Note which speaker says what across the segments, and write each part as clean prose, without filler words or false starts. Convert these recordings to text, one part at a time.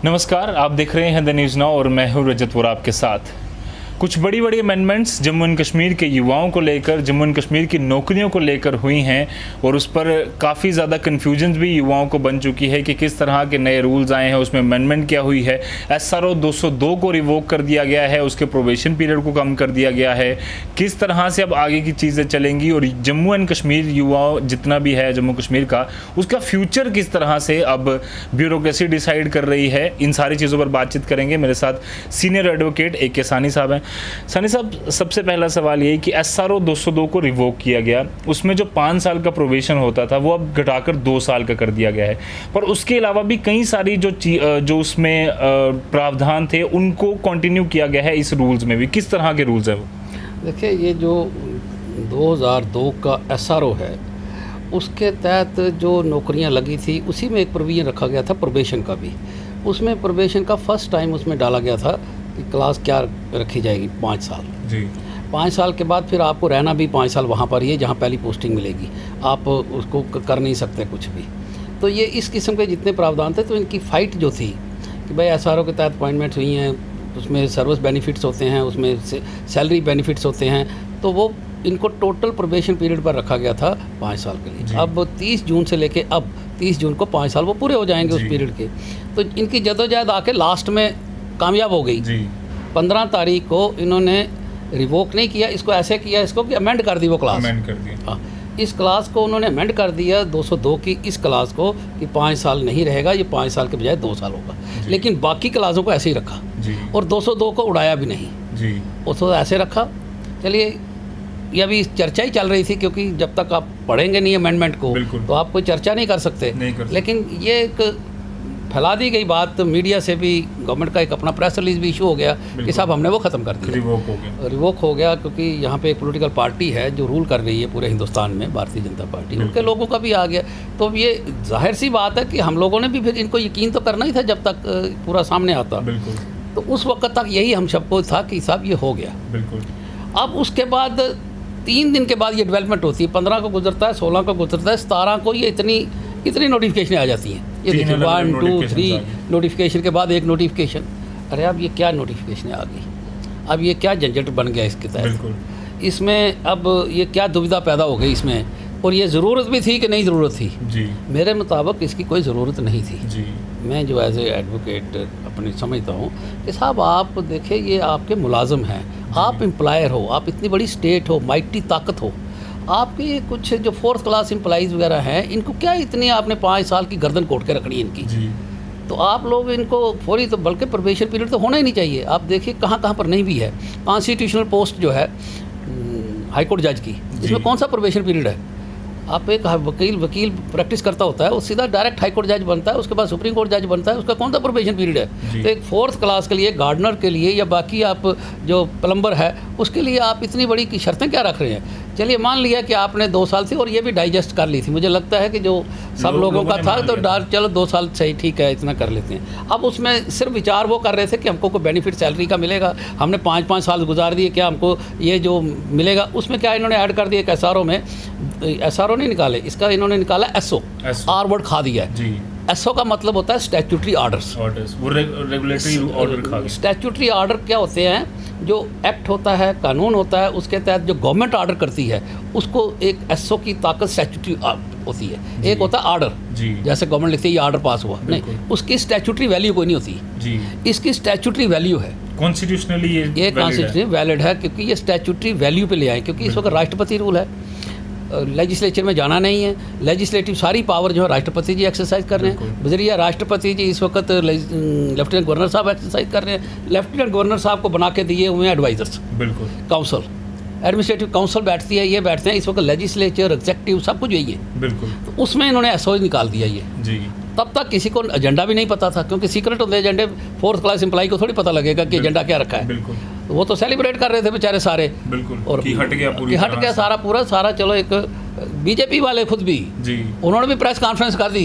Speaker 1: नमस्कार, आप देख रहे हैं द न्यूज़ नाउ और मैं हूं रजत वोरा आपके साथ। कुछ बड़ी बड़ी अमेंडमेंट्स जम्मू एंड कश्मीर के युवाओं को लेकर, जम्मू एंड कश्मीर की नौकरियों को लेकर हुई हैं और उस पर काफ़ी ज़्यादा कन्फ्यूजन भी युवाओं को बन चुकी है कि किस तरह के नए रूल्स आए हैं, उसमें अमेंडमेंट क्या हुई है। SRO 202 को रिवोक कर दिया गया है, उसके प्रोबेशन पीरियड को कम कर दिया गया है। किस तरह से अब आगे की चीज़ें चलेंगी और जम्मू एंड कश्मीर युवाओं जितना भी है जम्मू कश्मीर का, उसका फ्यूचर किस तरह से अब ब्यूरोक्रेसी डिसाइड कर रही है, इन सारी चीज़ों पर बातचीत करेंगे। मेरे साथ सीनियर एडवोकेट AK सानी साहब हैं। सानी साहब, सबसे पहला सवाल ये कि SRO 202 को रिवोक किया गया, उसमें जो 5 साल का प्रोबेशन होता था वो अब घटाकर 2 साल का कर दिया गया है, पर उसके अलावा भी कई सारी जो उसमें प्रावधान थे उनको कंटिन्यू किया गया है इस रूल्स में भी। किस तरह के रूल्स हैं वो?
Speaker 2: देखिए, ये जो 2002 का SRO है उसके तहत जो नौकरियां लगी थी उसी में एक प्रोविजन रखा गया था प्रोबेशन का भी। उसमें प्रोबेशन का फर्स्ट टाइम उसमें डाला गया था कि क्लास क्या रखी जाएगी, 5 साल जी। 5 साल के बाद फिर आपको रहना भी 5 साल वहाँ पर ही है जहाँ पहली पोस्टिंग मिलेगी, आप उसको कर नहीं सकते कुछ भी। तो ये इस किस्म के जितने प्रावधान थे, तो इनकी फ़ाइट जो थी कि भाई SRO के तहत अपॉइंटमेंट हुई हैं, उसमें सर्विस बेनिफिट्स होते हैं, उसमें सैलरी बेनिफिट्स होते हैं, तो वो इनको टोटल प्रोबेशन पीरियड पर रखा गया था 5 साल के लिए। अब 30 जून से लेके अब 30 जून को 5 साल वो पूरे हो जाएंगे उस पीरियड के। तो इनकी जदोजहद आके लास्ट में कामयाब हो गई। 15 तारीख को इन्होंने रिवोक नहीं किया, इसको ऐसे किया इसको कि अमेंड कर दी वो क्लास।
Speaker 1: अमेंड कर दी।
Speaker 2: हाँ, इस क्लास को उन्होंने अमेंड कर दिया 202 की इस क्लास को कि 5 साल नहीं रहेगा, ये 5 साल के बजाय 2 साल होगा। लेकिन बाकी क्लासों को ऐसे ही रखा और 202 को उड़ाया भी नहीं, उसको ऐसे रखा। चलिए, ये अभी चर्चा ही चल रही थी, क्योंकि जब तक आप पढ़ेंगे नहीं अमेंडमेंट को तो आप कोई चर्चा नहीं कर सकते। लेकिन ये एक फैला दी गई बात मीडिया से भी, गवर्नमेंट का एक अपना प्रेस रिलीज भी इशू हो गया कि साहब हमने वो ख़त्म कर दिया, रिवोक हो गया। क्योंकि यहाँ पे एक पॉलिटिकल पार्टी है जो रूल कर रही है पूरे हिंदुस्तान में, भारतीय जनता पार्टी, उनके लोगों का भी आ गया। तो ये जाहिर सी बात है कि हम लोगों ने भी फिर इनको यकीन तो करना ही था जब तक पूरा सामने आता। तो उस वक्त तक यही हम सबको था कि साहब ये हो गया। अब उसके बाद 3 दिन के बाद ये डेवलपमेंट होती है, 15 को गुजरता है, 16 को गुजरता है, 17 को ये इतनी नोटिफिकेशन आ जाती हैं। ये देखिए 1 2 3 नोटिफिकेशन के बाद एक नोटिफिकेशन। अरे अब ये क्या नोटिफिकेशन आ गई, अब ये क्या झंझट बन गया इसके तहत। इसमें अब ये क्या दुविधा पैदा हो गई इसमें, और ये ज़रूरत भी थी कि नहीं ज़रूरत थी जी। मेरे मुताबिक इसकी कोई ज़रूरत नहीं थी जी। मैं जो एज ए एडवोकेट अपनी समझता हूँ कि साहब आप देखिए, ये आपके मुलाजम हैं, आप एम्प्लॉयर हो, आप इतनी बड़ी स्टेट हो, माइटी ताकत हो, आपके कुछ जो 4th क्लास एम्प्लॉइज़ वगैरह हैं, इनको क्या इतनी आपने 5 साल की गर्दन कोट के रखनी है इनकी जी। तो आप लोग इनको फौरी, तो बल्कि प्रोबेशन पीरियड तो होना ही नहीं चाहिए। आप देखिए कहाँ कहाँ पर नहीं भी है। कॉन्स्टिट्यूशनल पोस्ट जो है हाई कोर्ट जज की, इसमें कौन सा प्रोबेशन पीरियड है? आप एक वकील प्रैक्टिस करता होता है, वो सीधा डायरेक्ट हाई कोर्ट जज बनता है, उसके बाद सुप्रीम कोर्ट जज बनता है, उसका कौन सा प्रोबेशन पीरियड है? तो एक 4th क्लास के लिए, गार्डनर के लिए, या बाकी आप जो प्लम्बर है उसके लिए आप इतनी बड़ी की शर्तें क्या रख रहे हैं? चलिए, मान लिया कि आपने 2 साल थी और ये भी डाइजेस्ट कर ली थी, मुझे लगता है कि जो सब लोगों का था, तो चलो 2 साल सही, ठीक है, इतना कर लेते हैं। अब उसमें सिर्फ विचार वो कर रहे थे कि हमको कोई बेनिफिट सैलरी का मिलेगा, हमने 5-5 साल गुजार दिए, क्या हमको ये जो मिलेगा? उसमें क्या इन्होंने ऐड कर दिया, SRO में SRO नहीं निकाले, इसका इन्होंने निकाला SO, R वर्ड खा दिया है। SO का मतलब होता है स्टैट्यूटरी ऑर्डर्स, वो रेगुलेटरी ऑर्डर। स्टैट्यूटरी ऑर्डर क्या होते हैं? जो एक्ट होता है, कानून होता है, उसके तहत जो गवर्नमेंट ऑर्डर करती है उसको एक SO की ताकत स्टैट्यूटरी होती है। एक होता है ऑर्डर, जैसे गवर्नमेंट लिखती है ये ऑर्डर पास हुआ, नहीं, उसकी स्टैट्यूटरी वैल्यू कोई नहीं होती जी। इसकी स्टैट्यूटरी वैल्यू है, कॉन्स्टिट्यूशनली ये कॉन्स्टिट्यूशनली वैलिड है, क्योंकि ये स्टैट्यूटरी वैल्यू पे ले आए, क्योंकि इस वक्त राष्ट्रपति रूल है, लेजिस्लेचर में जाना नहीं है। लेजिस्लेटिव सारी पावर जो है राष्ट्रपति जी एक्सरसाइज कर रहे हैं, बजरिया राष्ट्रपति जी इस वक्त लेफ्टिनेंट गवर्नर साहब एक्सरसाइज कर रहे हैं। लेफ्टिनेंट गवर्नर साहब को बना के दिए हुए हैं एडवाइजर्स, बिल्कुल, काउंसिल, एडमिनिस्ट्रेटिव काउंसिल बैठती है, ये बैठते हैं, इस वक्त लेजिस्लेचर, एग्जेक्टिव सब कुछ यही है, बिल्कुल। तो उसमें इन्होंने SO निकाल दिया ये जी। तब तक किसी को एजेंडा भी नहीं पता था, क्योंकि सीक्रेट होते एजेंडे, 4th क्लास एम्प्लॉई को थोड़ी पता लगेगा कि एजेंडा क्या रखा है, बिल्कुल। तो वो तो सेलिब्रेट कर रहे थे बेचारे सारे, बिल्कुल, और कि हट गया सारा। चलो, एक बीजेपी वाले खुद भी जी, उन्होंने भी प्रेस कॉन्फ्रेंस कर दी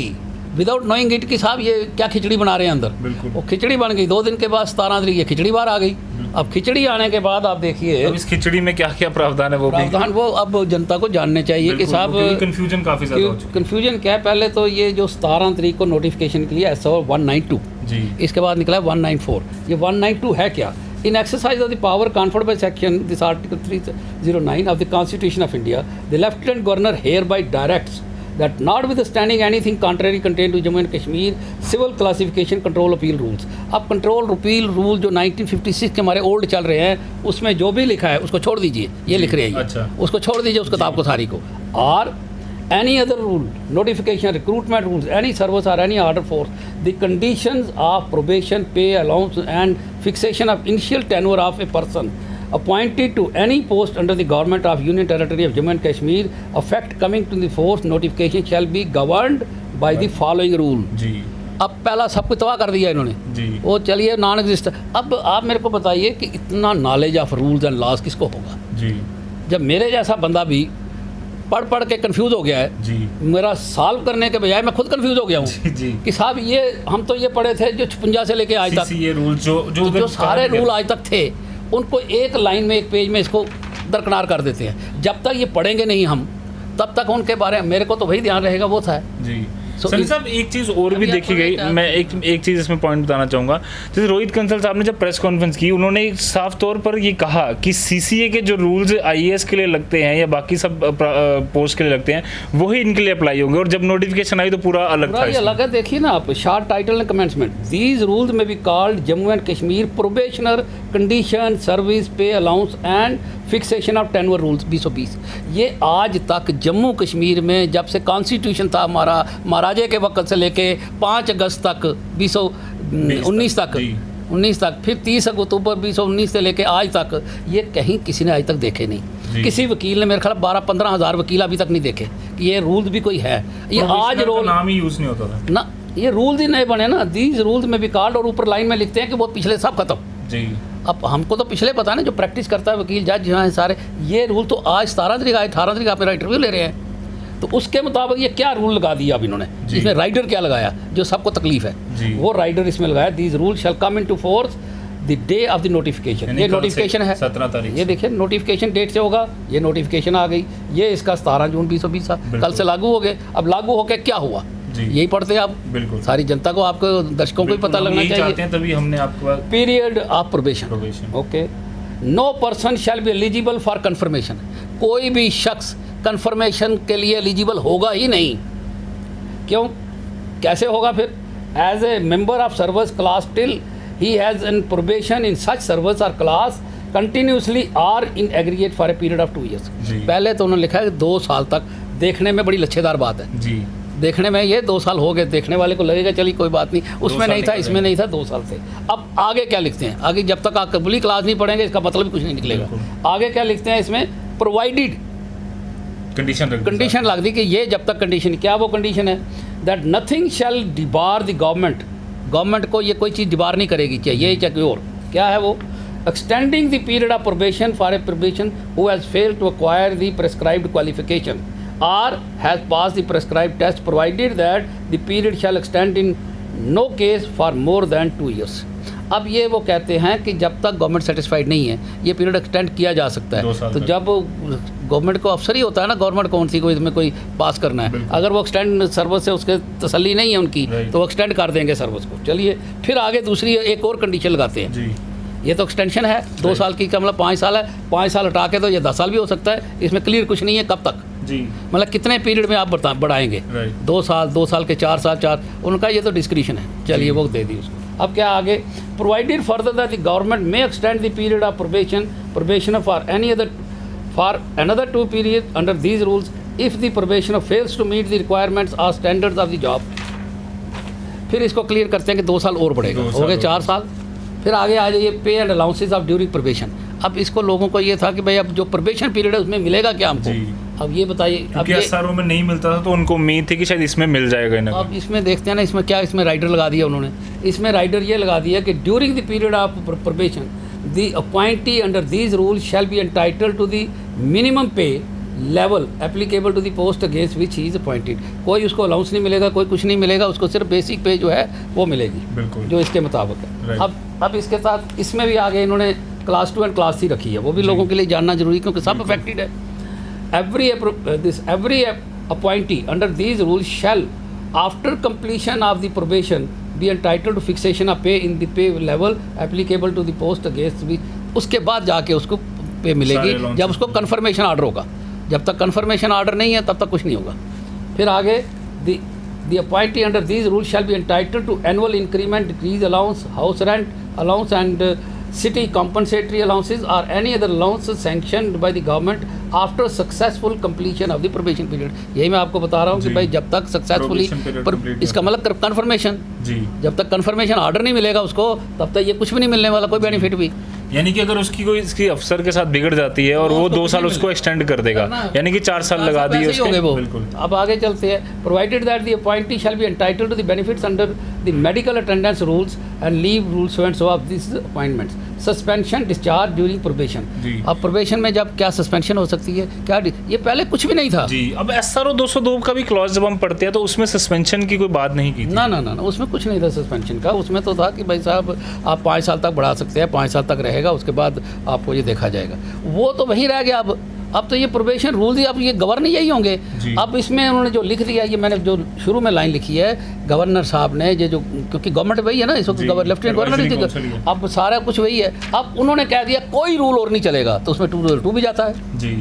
Speaker 2: विदाउट नोइंग इट कि साहब ये क्या खिचड़ी बना रहे हैं अंदर। वो खिचड़ी बन गई। 2 दिन के बाद 17 तारीख ये खिचड़ी बाहर आ गई। अब खिचड़ी आने के बाद आप देखिए,
Speaker 1: अब इस खिचड़ी में क्या क्या प्रावधान है वो भी
Speaker 2: प्रावधान वो अब जनता को जानने चाहिए कि साहब
Speaker 1: कंफ्यूजन काफ़ी ज़्यादा हो चुकी
Speaker 2: कन्फ्यूजन क्या है। पहले तो ये जो 17 तारीख को नोटिफिकेशन के लिए SO 192,
Speaker 1: जी
Speaker 2: इसके बाद निकला 194। ये 192 है क्या? In exercise of the power conferred by section this article 309 of the constitution of India, the lieutenant governor hereby directs that notwithstanding anything contrary contained to Jammu and Kashmir civil classification control appeal rules। अब control appeal rule जो 1956 के हमारे old चल रहे हैं उसमें जो भी लिखा है उसको छोड़ दीजिए, ये लिख रहे हैं
Speaker 1: अच्छा।
Speaker 2: उसको छोड़ दीजिए उस किताब को सारी को। और any other rule, notification, recruitment rules, any service or any order force, the conditions of probation, pay, allowance and fixation of initial tenure of a person appointed to any post under the government of Union Territory of Jammu and Kashmir effect coming to the force notification shall be governed by the following rule।
Speaker 1: जी
Speaker 2: अब पहला सब कुछ तबाह कर दिया इन्होंने
Speaker 1: जी
Speaker 2: वो, चलिए नॉन एग्जिस्ट। अब आप मेरे को बताइए कि इतना knowledge of rules and laws किसको होगा?
Speaker 1: जी
Speaker 2: जब मेरे जैसा बंदा भी पढ़ के कंफ्यूज हो गया है,
Speaker 1: जी
Speaker 2: मेरा सॉल्व करने के बजाय मैं खुद कंफ्यूज हो गया हूँ
Speaker 1: जी
Speaker 2: कि साहब ये हम तो ये पढ़े थे जो 56 से लेके आज तक
Speaker 1: ये रूल जो
Speaker 2: सारे रूल आज तक थे उनको एक लाइन में एक पेज में इसको दरकिनार कर देते हैं। जब तक ये पढ़ेंगे नहीं हम तब तक उनके बारे में मेरे को तो वही ध्यान रहेगा वो था।
Speaker 1: जी
Speaker 2: So,
Speaker 1: सनी साहब एक चीज़ और भी देखी गई, मैं एक चीज़ इसमें पॉइंट बताना चाहूँगा। जैसे रोहित कंसल साहब ने जब प्रेस कॉन्फ्रेंस की उन्होंने साफ तौर पर ये कहा कि CCA के जो रूल्स IAS के लिए लगते हैं या बाकी सब पोस्ट के लिए लगते हैं वही इनके लिए अप्लाई होंगे, और जब नोटिफिकेशन आई तो पूरा अलग था।
Speaker 2: ये अलग है। देखिए ना आप short title and commencement, these rules may be called Jammu and Kashmir probationer condition service pay allowance and fixation of tenure rules 2020। ये आज तक जम्मू कश्मीर में जब से कॉन्स्टिट्यूशन था हमारा महाराजे के वक्त से लेके 5 अगस्त तक 2019 तक 19 तक, फिर 30 अक्टूबर 2019 से लेके आज तक ये कहीं किसी ने आज तक देखे नहीं। किसी वकील ने मेरे ख्याल 12-15 हज़ार वकील अभी तक नहीं देखे कि ये रूल्स भी कोई है। ये आज रोल
Speaker 1: नाम ही यूज़ नहीं होता था
Speaker 2: ना, ये रूल्स ही नए बने ना। दीज रूल्स में भी कॉल्ड, और ऊपर लाइन में लिखते हैं कि वो पिछले सब खत्म।
Speaker 1: जी
Speaker 2: अब हमको तो पिछले पता है ना, जो प्रैक्टिस करता है वकील जज जहाँ है सारे, ये रूल तो आज 17 तारीख 18 तारीख आप मेरा इंटरव्यू ले रहे हैं तो उसके मुताबिक ये क्या रूल लगा दिया अब इन्होंने, इसमें राइडर क्या लगाया जो सबको तकलीफ है, वो राइडर इसमें लगाया। These rule shall come into force the day of the notification. ये नोटिफिकेशन है
Speaker 1: 17 तारीख,
Speaker 2: ये देखिए नोटिफिकेशन डेट से होगा, ये नोटिफिकेशन आ गई, ये इसका 17 जून 2020 कल से लागू हो गए। अब लागू होकर क्या हुआ यही पढ़ते हैं आप,
Speaker 1: बिल्कुल
Speaker 2: सारी जनता को, आपको दर्शकों को भी पता लगना चाहिए।
Speaker 1: तभी हमने आपको
Speaker 2: period of probation, okay. No person shall be eligible for confirmation, कोई भी शख्स कन्फर्मेशन के लिए एलिजिबल होगा ही नहीं। क्यों, कैसे होगा फिर? As a member of service class till he has an probation in such service और क्लास कंटिन्यूसली और in aggregate for a period of 2 years. पहले तो उन्होंने लिखा है 2 साल तक, देखने में बड़ी लच्छेदार बात है जी, देखने में ये 2 साल हो गए, देखने वाले को लगेगा चलिए कोई बात नहीं, उसमें नहीं था इसमें नहीं था, 2 साल से। अब आगे क्या लिखते हैं, आगे जब तक आप कबूली क्लास नहीं पढ़ेंगे इसका मतलब कुछ नहीं निकलेगा। आगे क्या लिखते हैं इसमें, प्रोवाइडेड कंडीशन लग दी कि ये जब तक कंडीशन, क्या वो कंडीशन है, that nothing shall debar the government, government को ये कोई चीज़ डिबार नहीं करेगी, चाहिए चाहे कोई और, क्या है वो, extending the period of probation for a probation who has failed to acquire the prescribed qualification or has passed the prescribed test provided that the period shall extend in no case for more than 2 years। अब ये वो कहते हैं कि जब तक government satisfied नहीं है ये पीरियड एक्सटेंड किया जा सकता है। तो जब गवर्नमेंट को अफसर ही होता है ना, गवर्नमेंट कौन सी कोई इसमें कोई पास करना है, अगर वो एक्सटेंड सर्विस से उसके तसल्ली नहीं है उनकी तो वो एक्सटेंड कर देंगे सर्विस को। चलिए फिर आगे दूसरी एक और कंडीशन लगाते हैं, ये तो एक्सटेंशन है 2 साल की का मतलब 5 साल है, 5 साल हटा के तो ये 10 साल भी हो सकता है, इसमें क्लियर कुछ नहीं है कब तक जी, मतलब कितने पीरियड में आप बढ़ाएंगे, 2 साल 2 साल के 4 साल 4, उनका ये तो डिस्क्रिशन है। चलिए वो दे दी उसको। अब क्या आगे, provided further that the government may extend the period of probation for any other for another 2 period under these rules if the probation fails to meet the requirements और स्टैंडर्ड्स ऑफ द जॉब। फिर इसको clear करते हैं कि 2 साल और बढ़ेगा, हो गए 4 साल। फिर आगे आ जाइए, पे and allowances of during probation. अब इसको लोगों को ये था कि भाई अब जो प्रोबेशन पीरियड है उसमें मिलेगा क्या हमको, अब ये बताइए। अब ये
Speaker 1: एसआरओ में नहीं मिलता था तो उनको उम्मीद थी कि शायद इसमें मिल जाएगा ना।
Speaker 2: अब इसमें देखते हैं ना, इसमें क्या, इसमें राइडर लगा दिया उन्होंने, इसमें राइडर ये लगा दिया कि during the period of probation the appointee under these rule shall be entitled to the minimum pay level applicable to the post against which he is appointed. कोई उसको अलाउंस नहीं मिलेगा, कोई कुछ नहीं मिलेगा, उसको सिर्फ बेसिक पे जो है वो मिलेगी, जो इसके मुताबिक है। अब इसके साथ इसमें भी आगे इन्होंने क्लास 2 एंड क्लास 3 रखी है, वो भी लोगों के लिए जानना जरूरी, क्योंकि सब अफेक्टेड है। Every appointee under these rule shall after completion of the probation be entitled to fixation of pay in the pay level applicable to the post against भी, उसके बाद जाके उसको पे मिलेगी जब उसको कन्फर्मेशन ऑर्डर होगा। जब तक कन्फर्मेशन ऑर्डर नहीं है तब तक कुछ नहीं होगा। फिर आगे the appointee under these rule shall be entitled to annual increment, decrease allowance, house rent allowance and city compensatory allowances or any other allowance sanctioned by the government after successful completion of the probation period। यही मैं आपको बता रहा हूँ कि भाई जब तक सक्सेसफुली, इसका मतलब कन्फर्मेशन, जब तक कन्फर्मेशन ऑर्डर नहीं मिलेगा उसको तब तक ये कुछ भी नहीं मिलने वाला, कोई बेनिफिट भी।
Speaker 1: यानी कि अगर उसकी कोई इसकी अफसर के साथ बिगड़ जाती है और वो 2 साल उसको एक्सटेंड कर देगा, यानी कि 4 साल लगा दिए उसके।
Speaker 2: बिल्कुल। अब आगे चलते हैं। Provided that the appointee shall be entitled to the benefits under the medical attendance rules and leave rules and so of this appointments, suspension discharge during probation. अब प्रोबेशन में जब क्या सस्पेंशन हो सकती है, क्या ये पहले कुछ भी नहीं था
Speaker 1: जी। अब SRO 202 का भी क्लॉज जब हम पढ़ते हैं तो उसमें सस्पेंशन की कोई बात नहीं की थी।
Speaker 2: ना, उसमें कुछ नहीं था सस्पेंशन का। उसमें तो था कि भाई साहब आप 5 साल तक बढ़ा सकते हैं, 5 साल तक रहेगा, उसके बाद आपको ये देखा जाएगा। वो तो वहीं रह गया। अब तो ये प्रोबेशन रूल्स ही, अब ये गवर्नर यही होंगे। अब इसमें उन्होंने जो लिख दिया, ये मैंने जो शुरू में लाइन लिखी है गवर्नर साहब ने, ये जो, क्योंकि गवर्नमेंट वही है ना इस वक्त, लेफ्टिनेंट गवर्नर, अब सारा कुछ वही है। अब उन्होंने कह दिया कोई रूल और नहीं चलेगा, तो उसमें 202 भी जाता है जी।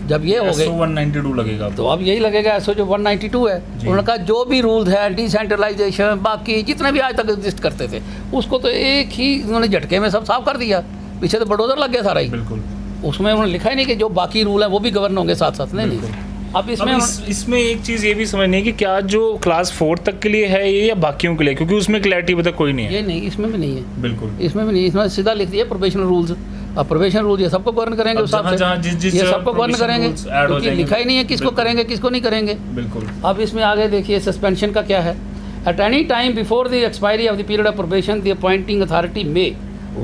Speaker 2: जब ये हो गए
Speaker 1: SO 192 लगेगा, तो
Speaker 2: अब यही लगेगा SO जो 192 है। उन्होंने कहा जो भी रूल्स है डिसेंट्रलाइजेशन, बाकी जितने भी आज तक एग्जिस्ट करते थे, उसको तो एक ही उन्होंने झटके में सब साफ कर दिया। पीछे तो बलडोजर लग गया सारा ही। बिल्कुल। उसमें उन्होंने लिखा ही नहीं कि जो बाकी रूल है वो भी गवर्न होंगे साथ साथ। नहीं। अब
Speaker 1: इसमें एक चीज़ ये भी समझनी है कि क्या जो क्लास 4 तक के लिए है ये या बाकियों के लिए, क्योंकि उसमें क्लैरिटी अभी तक कोई नहीं है।
Speaker 2: ये नहीं, इसमें भी नहीं है।
Speaker 1: बिल्कुल,
Speaker 2: इसमें भी नहीं। इसमें सीधा लिख दिया प्रोबेशनल रूल्स। अब प्रोबेशनल रूल ये सबको गवर्न करेंगे, उस हिसाब से ये सबको गवर्न करेंगे, क्योंकि लिखा ही नहीं है किसको करेंगे किसको नहीं करेंगे।
Speaker 1: बिल्कुल।
Speaker 2: अब इसमें आगे देखिए सस्पेंशन का क्या है। At any time before the expiry of the period of probation the appointing authority may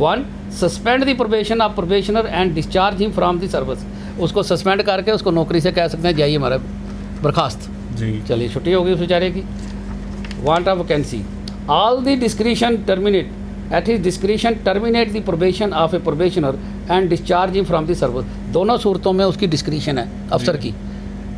Speaker 2: 1 suspend the probation of probationer and discharge him from the service. उसको सस्पेंड करके उसको नौकरी से कह सकते हैं जाइए हमारा बर्खास्त जी, चलिए छुट्टी होगी उस बेचारे की। Want of vacancy, all the discretion terminate at his discretion terminate the probation of A probationer and discharge him from the service. दोनों सूरतों में उसकी डिस्क्रिशन है अफसर की,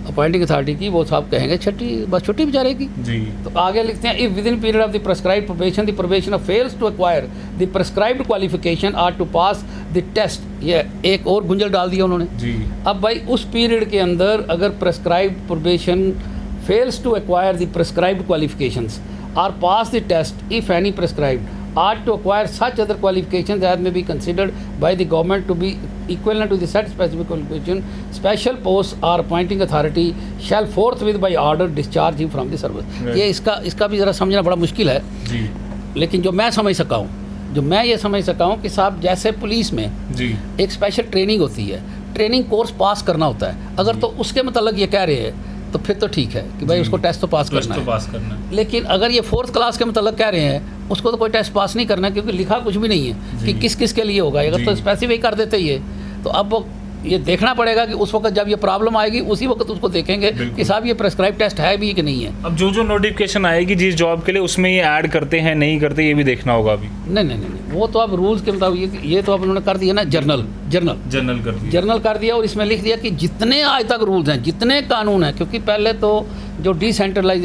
Speaker 2: अपॉइंटिंग अथॉरिटी की। वो साहब कहेंगे छुट्टी बेचारे की जी। तो आगे लिखते हैं if within period of the prescribed probation the probationer fails to acquire the prescribed qualification or to pass the test. ये एक और गुंजल डाल दिया उन्होंने जी। अब भाई उस पीरियड के अंदर अगर prescribed probation fails to acquire the prescribed qualifications or pass the test if any prescribed ought to acquire such other qualifications as may be considered by the government to be equivalent to the said specific qualification, special post or appointing authority shall forthwith by order discharge him from the service। ये इसका भी ज़रा समझना बड़ा मुश्किल है जी। लेकिन जो मैं समझ सका हूँ, जो मैं ये समझ सका हूँ कि साहब जैसे पुलिस में जी एक स्पेशल ट्रेनिंग होती है, ट्रेनिंग कोर्स पास करना होता है। अगर तो उसके मतलब ये कह रहे हैं तो फिर तो ठीक है कि भाई उसको टेस्ट तो पास करना है। लेकिन अगर ये 4th क्लास के मतलब कह रहे हैं उसको तो कोई टेस्ट पास नहीं करना, क्योंकि लिखा कुछ भी नहीं है कि किस किस के लिए होगा। अगर तो स्पेसिफाई कर देते ये, तो अब ये देखना पड़ेगा कि उस वक्त जब ये प्रॉब्लम आएगी उसी वक्त उसको देखेंगे कि साहब ये प्रेस्क्राइब टेस्ट है भी कि नहीं है।
Speaker 1: अब जो नोटिफिकेशन आएगी जिस जॉब के लिए उसमें ये ऐड करते हैं नहीं करते ये भी देखना होगा अभी।
Speaker 2: नहीं, वो तो अब रूल्स के मुताबिक ये तो अब उन्होंने कर दिया ना, जर्नल कर दिया। और इसमें लिख दिया कि जितने आज तक रूल्स हैं, जितने कानून हैं, क्योंकि पहले तो जो डिसेंट्रलाइज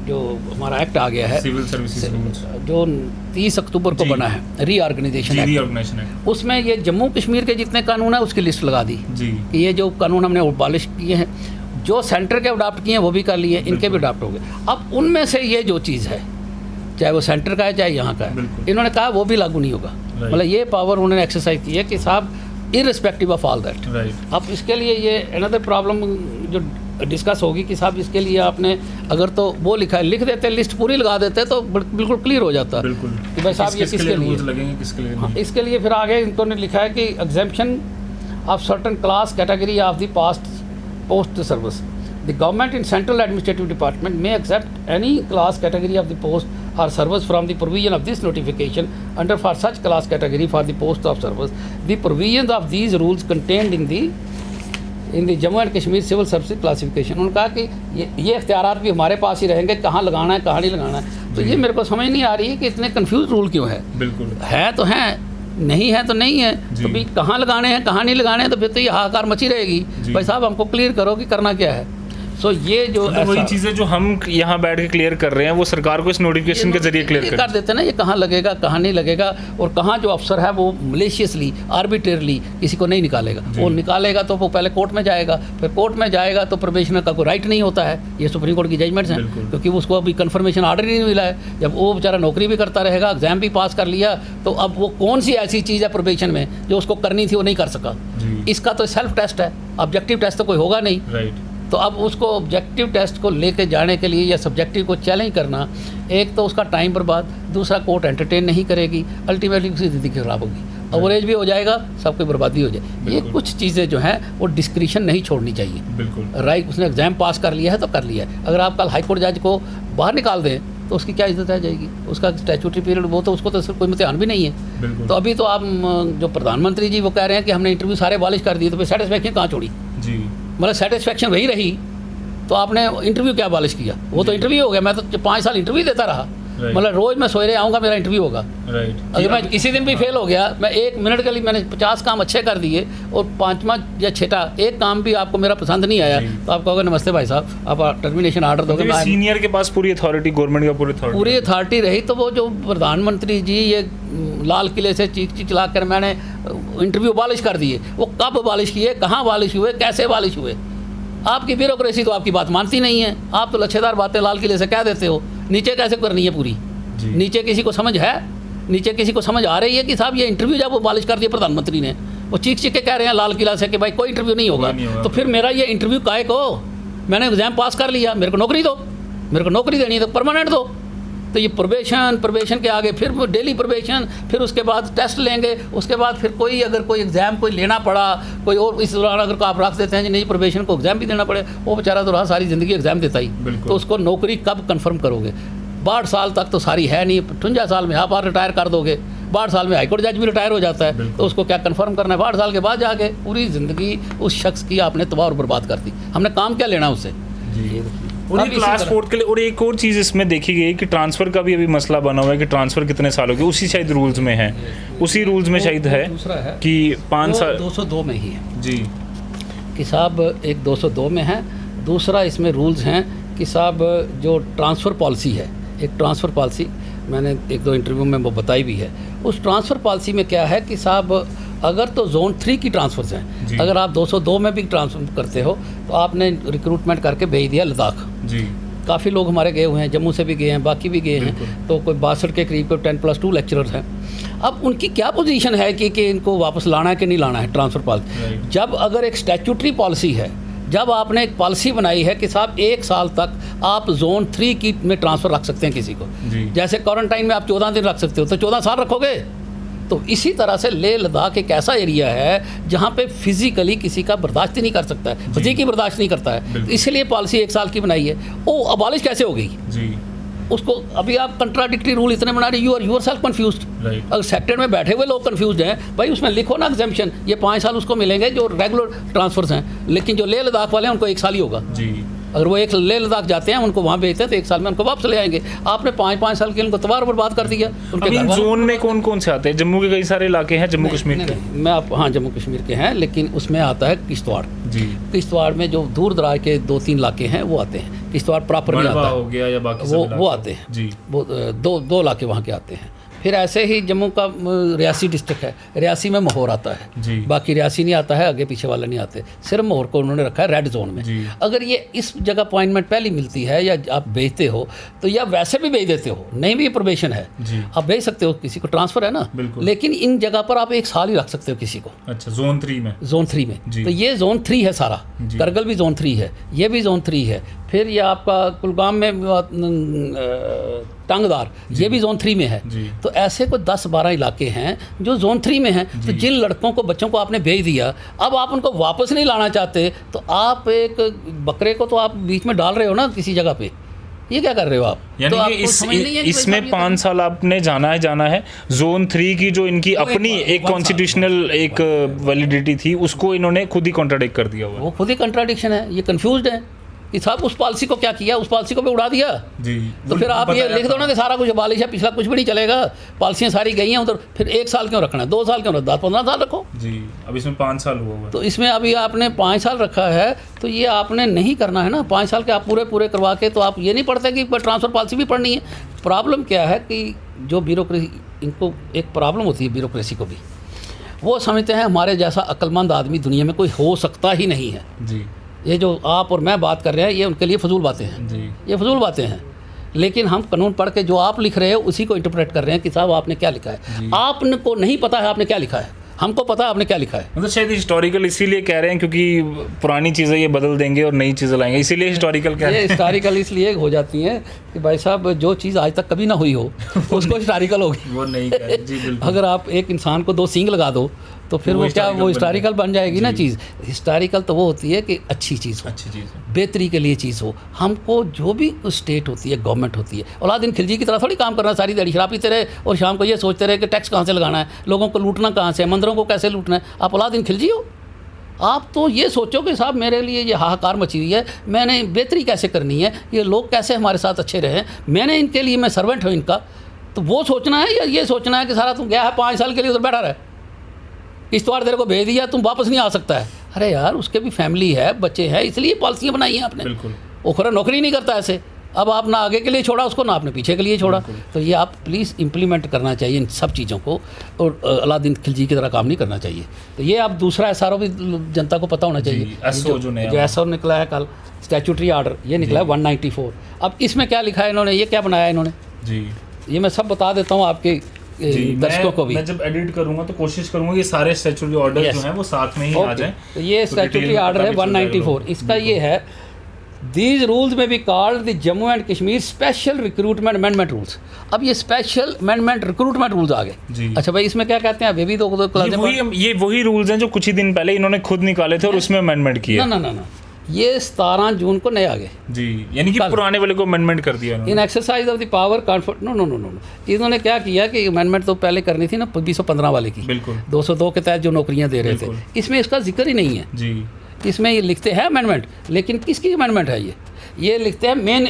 Speaker 2: जो हमारा एक्ट आ गया है
Speaker 1: सिविल सर्विसेज रूल्स जो
Speaker 2: 30 अक्टूबर को बना है रीऑर्गेनाइजेशन एक्ट, उसमें ये जम्मू कश्मीर के जितने कानून है उसकी लिस्ट लगा दी कि ये जो कानून हमने अबॉलिश किए हैं, जो सेंटर के अडॉप्ट किए हैं वो भी कर लिए, इनके भी अडॉप्ट हो गए। अब उनमें से ये जो चीज़ है, चाहे वो सेंटर का है चाहे यहाँ का है, इन्होंने कहा वो भी लागू नहीं होगा। मतलब ये पावर उन्होंने एक्सरसाइज की है कि साहब इररिस्पेक्टिव ऑफ ऑल दैट। अब इसके लिए ये अनदर प्रॉब्लम जो डिस्कस होगी कि साहब इसके लिए आपने अगर तो वो लिख देते, लिस्ट पूरी लगा देते तो बिल्कुल क्लियर हो जाता कि भाई साहब ये किसके लिए लगेंगे, किसके लिए नहीं। इसके लिए फिर आगे इन्होंने लिखा है कि exemption of certain class category of the post service the government in central administrative department may except any class category of the post or service from the provision of this notification under for such class category for the post of service. The provisions of these rules contained in the Jammu and Kashmir Civil Service Classification। उन्होंने कहा कि ये इख्तियारात भी हमारे पास ही रहेंगे, कहाँ लगाना है कहाँ नहीं लगाना है। तो ये मेरे को समझ नहीं आ रही है कि इतने कंफ्यूज रूल क्यों है। बिल्कुल है तो हैं, नहीं है तो नहीं है, तो भी कहाँ लगाने हैं कहाँ नहीं लगाने हैं, तो फिर तो ये हाहाकार मची रहेगी। भाई साहब हमको क्लियर करो कि करना क्या है। सो ये जो
Speaker 1: वही चीज़ें जो हम यहाँ बैठ के क्लियर कर रहे हैं वो सरकार को इस नोटिफिकेशन के जरिए क्लियर
Speaker 2: कर देते हैं ना, ये कहाँ लगेगा कहाँ नहीं लगेगा, और कहाँ जो अफसर है वो मलेशियसली आर्बिट्रेरली किसी को नहीं निकालेगा। वो निकालेगा तो वो पहले कोर्ट में जाएगा, फिर कोर्ट में जाएगा तो प्रोबेशनर का कोई राइट नहीं होता है। ये सुप्रीम कोर्ट की जजमेंट्स हैं, क्योंकि उसको अभी कन्फर्मेशन ऑर्डर ही नहीं मिला है। जब वो बेचारा नौकरी भी करता रहेगा, एग्जाम भी पास कर लिया, तो अब वो कौन सी ऐसी चीज़ है प्रोबेशन में जो उसको करनी थी वो नहीं कर सका। इसका तो सेल्फ टेस्ट है, ऑब्जेक्टिव टेस्ट तो कोई होगा नहीं। तो अब उसको ऑब्जेक्टिव टेस्ट को लेके जाने के लिए या सब्जेक्टिव को चैलेंज करना, एक तो उसका टाइम बर्बाद, दूसरा कोर्ट एंटरटेन नहीं करेगी, अल्टीमेटली उसकी ज़िंदगी खराब होगी, अवरेज भी हो जाएगा, सबकी बर्बादी हो जाए। ये कुछ चीज़ें जो हैं वो डिस्क्रिशन नहीं छोड़नी चाहिए। बिल्कुल राइट, उसने एग्ज़ाम पास कर लिया है तो कर लिया है। अगर आप कल हाई कोर्ट जज को बाहर निकाल दें तो उसकी क्या इज्जत रह जाएगी, उसका स्टैट्यूटरी पीरियड वो तो उसको तो कोई इम्तिहान भी नहीं है। तो अभी तो आप जो प्रधानमंत्री जी वो कह रहे हैं कि हमने इंटरव्यू सारे अबॉलिश कर दिए, तो फिर सेटिस्फैक्शन कहाँ छोड़ी जी? मतलब सेटिस्फैक्शन वही रही तो आपने इंटरव्यू क्या अबॉलिश किया? वो तो इंटरव्यू हो गया। मैं तो 5 साल इंटरव्यू देता रहा, मतलब रोज़ मैं सवेरे आऊँगा मेरा इंटरव्यू होगा। अगर मैं किसी दिन भी फेल हो गया, मैं 1 मिनट के लिए मैंने 50 काम अच्छे कर दिए और 5वां या 6ठा एक काम भी आपको मेरा पसंद नहीं आया तो आप कहोगे नमस्ते भाई साहब, आप टर्मिनेशन ऑर्डर दोगे।
Speaker 1: सीनियर के पास पूरी अथॉरिटी, गवर्नमेंट का पूरी अथॉरिटी
Speaker 2: रही। तो वो जो प्रधानमंत्री जी ये लाल किले से चीख चला कर मैंने इंटरव्यू अबॉलिश कर दिए, वो कब अबॉलिश किए, कहाँ अबॉलिश हुए, कैसे अबॉलिश हुए? आपकी ब्यूरोक्रेसी तो आपकी बात मानती नहीं है। आप तो लच्छेदार बातें लाल किले से कह देते हो, नीचे कैसे करनी है पूरी? नीचे किसी को समझ है? नीचे किसी को समझ आ रही है कि साहब ये इंटरव्यू जब वो अबॉलिश कर दिया प्रधानमंत्री ने, वो चीख के कह रहे हैं लाल किला से कि भाई कोई इंटरव्यू नहीं होगा। तो फिर मेरा ये इंटरव्यू काहे को? मैंने एग्ज़ाम पास कर लिया, मेरे को नौकरी दो, मेरे को नौकरी देनी है तो परमानेंट दो। तो ये प्रोबेशन के आगे फिर डेली प्रोबेशन, फिर उसके बाद टेस्ट लेंगे, उसके बाद फिर कोई अगर कोई एग्ज़ाम कोई लेना पड़ा कोई और इस दौरान अगर आप रख देते हैं जी नहीं प्रोबेशन को एग्ज़ाम भी देना पड़े, वो बेचारा तो रहा सारी ज़िंदगी एग्ज़ाम देता ही, तो उसको नौकरी कब कन्फर्म करोगे? 62 साल तक तो सारी है नहीं, 58 साल में आप रिटायर कर दोगे। 62 साल में हाईकोर्ट जज भी रिटायर हो जाता है, तो उसको क्या कन्फर्म करना है? 62 साल के बाद जाके पूरी ज़िंदगी उस शख्स की आपने तबाह और बर्बाद कर दी। हमने काम क्या लेना उससे?
Speaker 1: और ये क्लास 4 के लिए। और एक और चीज़ इसमें देखी गई कि ट्रांसफ़र का भी अभी मसला बना हुआ है कि ट्रांसफ़र कितने सालों के, उसी शायद रूल्स में है, उसी रूल्स में शायद है कि 5 साल
Speaker 2: 202 में ही है
Speaker 1: जी
Speaker 2: कि साहब, एक 202 में है। दूसरा इसमें रूल्स हैं कि साहब जो ट्रांसफ़र पॉलिसी है, एक ट्रांसफ़र पॉलिसी मैंने 1-2 इंटरव्यू में वो बताई भी है। उस ट्रांसफ़र पॉलिसी में क्या है कि साहब अगर तो जोन 3 की ट्रांसफ़र्स हैं, अगर आप 202 में भी ट्रांसफ़र करते हो तो आपने रिक्रूटमेंट करके भेज दिया लद्दाख जी। काफ़ी लोग हमारे गए हुए हैं, जम्मू से भी गए हैं, बाकी भी गए हैं, तो कोई 62 के करीब 10+2 लेक्चरर्स हैं। अब उनकी क्या पोजीशन है कि इनको वापस लाना है कि नहीं लाना है ट्रांसफ़र पॉलिसी? जब अगर एक स्टैट्यूटरी पॉलिसी है, जब आपने एक पॉलिसी बनाई है कि साहब 1 साल तक आप जोन 3 की में ट्रांसफ़र रख सकते हैं किसी को, जैसे क्वारंटाइन में आप 14 दिन रख सकते हो, तो 14 साल रखोगे। तो इसी तरह से लेह लद्दाख एक ऐसा एरिया है जहाँ पे फिजिकली किसी का बर्दाश्त ही नहीं कर सकता है, फिजिकली बर्दाश्त नहीं करता है, तो इसलिए पॉलिसी 1 साल की बनाई है। वो अबॉलिश कैसे हो गई जी? उसको अभी आप कंट्राडिक्टरी रूल इतने बना रहे, you are yourself confused. अगर सेक्टर में बैठे हुए लोग कन्फ्यूज्ड हैं, भाई उसमें लिखो ना एग्जेम्पशन, ये 5 साल उसको मिलेंगे जो रेगुलर ट्रांसफर्स हैं, लेकिन जो लेह लद्दाख वाले हैं उनको 1 साल ही होगा जी। अगर वो एक लेह लद्दाख जाते हैं, उनको वहाँ भेजते हैं तो 1 साल में उनको वापस ले आएंगे। आपने 5-5 साल के उनको तबाह बर्बाद कर दिया।
Speaker 1: उनके जोन में कौन कौन से आते हैं? जम्मू के कई सारे इलाके हैं, जम्मू कश्मीर के।
Speaker 2: मैं आप हाँ जम्मू कश्मीर के हैं, लेकिन उसमें आता है किश्तवाड़ जी। किश्तवाड़ में जो दूर दराज के 2-3 इलाके हैं वो आते हैं। किश्तवाड़ प्रॉपर नहीं आता
Speaker 1: हो गया या बाकी
Speaker 2: वो आते हैं जी। वो 2 इलाके वहाँ के आते हैं। फिर ऐसे ही जम्मू का रियासी डिस्ट्रिक्ट है, रियासी में मोहर आता है जी। बाकी रियासी नहीं आता है, आगे पीछे वाले नहीं आते, सिर्फ मोहर को उन्होंने रखा है रेड जोन में। अगर ये इस जगह अपॉइंटमेंट पहली मिलती है या आप भेजते हो तो या वैसे भी भेज देते हो, नहीं भी प्रोबेशन है आप भेज सकते हो, किसी को ट्रांसफ़र है ना, लेकिन इन जगह पर आप 1 साल ही रख सकते हो किसी को।
Speaker 1: अच्छा, जोन 3 में? जोन 3 में
Speaker 2: तो ये जोन 3 है सारा, करगिल भी जोन 3 है, ये भी जोन 3 है। फिर ये आपका कुलगाम में टंगदार, ये भी जोन 3 में है। तो ऐसे कोई 10-12 इलाके हैं जो जोन 3 में हैं। तो जिन लड़कों को बच्चों को आपने भेज दिया, अब आप उनको वापस नहीं लाना चाहते, तो आप एक बकरे को तो आप बीच में डाल रहे हो ना किसी जगह पे, ये क्या कर रहे हो आप?
Speaker 1: यानी
Speaker 2: तो
Speaker 1: कि इसमें 5 साल आपने जाना है जोन 3 की जो इनकी अपनी एक कॉन्स्टिट्यूशनल एक वैलिडिटी थी, उसको इन्होंने खुद ही कॉन्ट्राडिक्ट कर दिया हुआ।
Speaker 2: वो खुद ही कॉन्ट्राडिक्शन है, ये कंफ्यूज्ड है। कि साहब उस पॉलिसी को क्या किया, उस पॉलिसी को भी उड़ा दिया।
Speaker 1: जी,
Speaker 2: तो फिर आप ये लिख दो ना कि सारा कुछ अबालिश है, पिछला कुछ भी नहीं चलेगा, पॉलिसियाँ सारी गई हैं उधर, फिर 1 साल क्यों रखना है, 2 साल क्यों रखना, 10-15 साल रखो।
Speaker 1: जी, अब इसमें 5 साल हुआ है।
Speaker 2: तो इसमें अभी आपने 5 साल रखा है, तो ये आपने नहीं करना है ना। 5 साल के आप पूरे करवा के तो आप ये नहीं पढ़ते कि ट्रांसफ़र पॉलिसी भी पढ़नी है। प्रॉब्लम क्या है कि जो ब्यूरोक्रेसी, इनको एक प्रॉब्लम होती है ब्यूरोक्रेसी को भी, वो समझते हैं हमारे जैसा अक्लमंद आदमी दुनिया में कोई हो सकता ही नहीं है।
Speaker 1: जी,
Speaker 2: ये जो आप और मैं बात कर रहे हैं, ये उनके लिए फजूल बातें हैं।
Speaker 1: जी,
Speaker 2: ये फजूल बातें हैं। लेकिन हम कानून पढ़ के जो आप लिख रहे हो उसी को इंटरप्रेट कर रहे हैं कि साहब आपने क्या लिखा है। आपने को नहीं पता है आपने क्या लिखा है, हमको पता है आपने क्या लिखा है।
Speaker 1: मतलब शायद हिस्टोरिकल इसीलिए कह रहे हैं क्योंकि पुरानी चीज़ें ये बदल देंगे और नई चीज़ें लाएंगे, इसीलिए हिस्टोरिकल कह रहे
Speaker 2: ये
Speaker 1: हैं।
Speaker 2: हिस्टोरिकल इसलिए हो जाती हैं कि भाई साहब जो चीज़ आज तक कभी ना हुई हो उसको हिस्टोरिकल होगी।
Speaker 1: वो नहीं कह रहे। जी, बिल्कुल।
Speaker 2: अगर आप एक इंसान को 2 सींग लगा दो तो फिर वो क्या, वो हिस्टोरिकल बन जाएगी ना चीज़। हिस्टोरिकल तो वो होती है कि अच्छी चीज़ हो,
Speaker 1: अच्छी चीज़ है।
Speaker 2: बेहतरी के लिए चीज़ हो। हमको जो भी स्टेट होती है, गवर्नमेंट होती है, अलाउद्दीन खिलजी की तरह थोड़ी काम करना, सारी दिहाड़ी शराब पीते रहे और शाम को ये सोचते रहे कि टैक्स कहाँ से लगाना है, लोगों को लूटना कहाँ से, मंदिरों को कैसे लूटना है। आप अलाउद्दीन खिलजी हो? आप तो ये सोचो कि साहब मेरे लिए ये हाहाकार मची हुई है, मैंने बेहतरी कैसे करनी है, ये लोग कैसे हमारे साथ अच्छे रहें, मैंने इनके लिए, मैं सर्वेंट हूँ इनका। तो वो सोचना है या ये सोचना है कि सारा तुम गया है 5 साल के लिए उधर बैठा रहे, किश्तवाड़ तेरे को भेज दिया, तुम वापस नहीं आ सकता है। अरे यार, उसके भी फैमिली है, बच्चे हैं, इसलिए पॉलिसियाँ बनाई हैं आपने।
Speaker 1: बिल्कुल।
Speaker 2: वो खरा नौकरी नहीं करता ऐसे। अब आप ना आगे के लिए छोड़ा उसको, ना आपने पीछे के लिए छोड़ा। तो ये आप प्लीज़ इम्प्लीमेंट करना चाहिए इन सब चीज़ों को, और अलाउद्दीन खिलजी की तरह काम नहीं करना चाहिए। तो ये अब दूसरा SRO भी जनता को पता होना चाहिए। जो SRO निकला है कल, स्टैट्यूटरी आर्डर, ये निकला है 194। अब इसमें क्या लिखा है इन्होंने, ये क्या बनाया इन्होंने
Speaker 1: जी,
Speaker 2: ये मैं सब बता देता हूँ आपके दर्शकों को भी।
Speaker 1: मैं जब एडिट करूंगा तो कोशिश करूंगा कि सारे स्टैट्यूटरी ऑर्डर जो हैं वो साथ में ही आ जाएं।
Speaker 2: तो ये स्टैट्यूटरी आर्डर है 194। इसका ये है, these rules may be called the Jammu and Kashmir special recruitment amendment rules. अब ये स्पेशल अमेंडमेंट रिक्रूटमेंट रूल्स आ गए। अच्छा भाई, इसमें क्या कहते हैं, अभी भी दो
Speaker 1: ये वही रूल्स हैं जो कुछ ही दिन पहले इन्होंने खुद निकाले थे और उसमें अमेंडमेंट किया।
Speaker 2: ना, ये 17 जून को नए आ गए
Speaker 1: जी, यानी कि पुराने वाले को अमेंडमेंट कर दिया
Speaker 2: in exercise of the power confidence. No, इन्होंने क्या किया कि अमेंडमेंट तो पहले करनी थी ना 215 वाले की,
Speaker 1: बिल्कुल
Speaker 2: 202 के तहत जो नौकरियां दे रहे थे, इसमें इसका जिक्र ही नहीं है
Speaker 1: जी।
Speaker 2: इसमें ये लिखते हैं अमेंडमेंट, लेकिन किसकी अमेंडमेंट है ये लिखते हैं मेन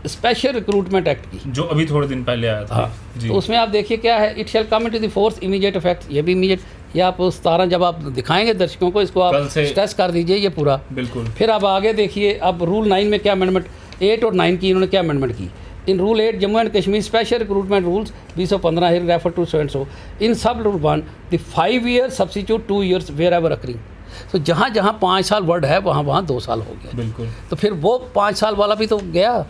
Speaker 2: स्पेशल रिक्रूटमेंट एक्ट की,
Speaker 1: जो अभी थोड़े दिन पहले आया था।
Speaker 2: हाँ जी। तो उसमें आप देखिए क्या है, it shall come into the force immediate effect. ये भी इमीडिएट, ये आप 17 जब आप दिखाएंगे दर्शकों को, इसको आप स्ट्रेस कर दीजिए ये पूरा।
Speaker 1: बिल्कुल।
Speaker 2: फिर आप आगे देखिए, अब रूल 9 में क्या अमेंडमेंट, 8 और 9 की इन्होंने क्या अमेंडमेंट की। In rule 8 Jammu and Kashmir special recruitment rules 215 here refer to so and so in sub rule 1 the 5 year substitute 2 years wherever occurring. तो जहाँ जहाँ 5 साल वर्ड है वहाँ 2 साल हो गया।
Speaker 1: बिल्कुल।
Speaker 2: तो फिर वो 5 साल वाला भी तो गया,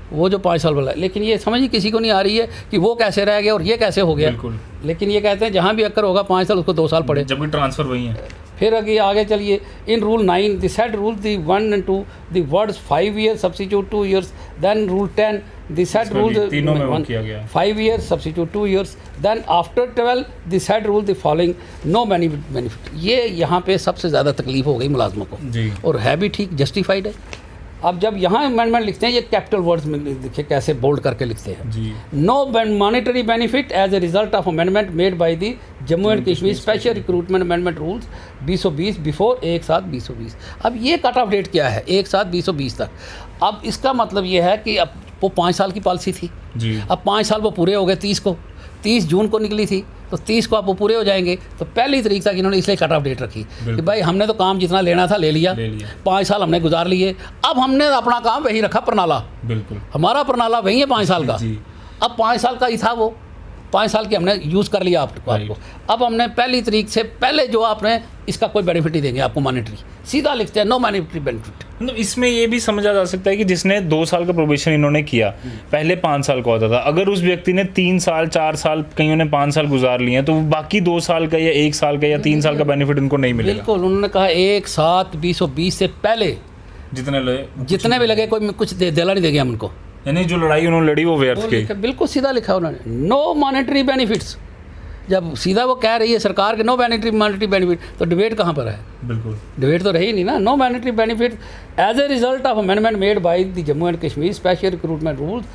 Speaker 2: वो जो 5 साल वाला है। लेकिन ये समझ ही किसी को नहीं आ रही है कि वो कैसे रह गया और ये कैसे हो गया।
Speaker 1: बिल्कुल।
Speaker 2: लेकिन ये कहते हैं जहाँ भी अक्कर होगा 5 साल उसको 2 साल पड़े,
Speaker 1: जबकि ट्रांसफर वही है।
Speaker 2: फिर आगे चलिए, in rule 9 the said rule the 1 and 2 the words 5 year substitute 2 years, then rule 10 the said rule
Speaker 1: तीनों में वो किया गया
Speaker 2: 5 year substitute 2 years, then after 12 the said rule the following no benefit. ये यहाँ पे सबसे ज़्यादा तकलीफ हो गई मुलाजमों को
Speaker 1: जी,
Speaker 2: और है भी ठीक, जस्टिफाइड है। अब जब यहाँ अमेंडमेंट लिखते हैं, ये कैपिटल वर्ड्स में देखिए कैसे बोल्ड करके लिखते हैं
Speaker 1: जी।
Speaker 2: No monetary benefit as a result of amendment made by the Jammu and Kashmir special recruitment amendment rules 2020 before 1/7/2020। अब ये कट ऑफ डेट क्या है, 1/7/2020 तक। अब इसका मतलब ये है कि अब वो 5 साल की पॉलिसी थी
Speaker 1: जी।
Speaker 2: अब 5 साल वो पूरे हो गए, 30 जून को निकली थी, तो 30 को आप वो पूरे हो जाएंगे। तो पहली तारीख तक इन्होंने इसलिए कट ऑफ डेट रखी कि भाई हमने तो काम जितना लेना था ले लिया। 5 साल हमने गुजार लिए, अब हमने अपना काम वही रखा, प्रनाला। बिल्कुल, हमारा प्रनाला वही है 5 साल का। अब 5 साल का ही था वो, 5 साल की हमने यूज़ कर लिया आपको। अब हमने पहली तारीख से पहले जो आपने इसका कोई बेनिफिट नहीं देंगे आपको मॉनेटरी, सीधा लिखते हैं नो मॉनेटरी बेनिफिट।
Speaker 1: मतलब इसमें ये भी समझा जा सकता है कि जिसने 2 साल का प्रोबेशन इन्होंने किया, पहले 5 साल का होता था, अगर उस व्यक्ति ने 3 साल 4 साल, कईयों ने 5 साल गुजार लिए हैं, तो बाकी 2 साल का या 1 साल का या 3 साल का बेनिफिट उनको नहीं मिलेगा।
Speaker 2: बिल्कुल, उन्होंने कहा 1/7/2020 से पहले जितने भी लगे कोई कुछ देला नहीं देंगे हम उनको,
Speaker 1: यानी जो लड़ाई उन्होंने लड़ी वो व्यर्थ की।
Speaker 2: बिल्कुल सीधा लिखा उन्होंने, नो मॉनेटरी बेनिफिट्स। जब सीधा वो कह रही है सरकार के नो मॉनेटरी बेनिफिट, तो डिबेट कहाँ पर है? बिल्कुल, डिबेट तो रही नहीं ना। No monetary benefit as a result of amendment made by the Jammu and Kashmir special recruitment rules.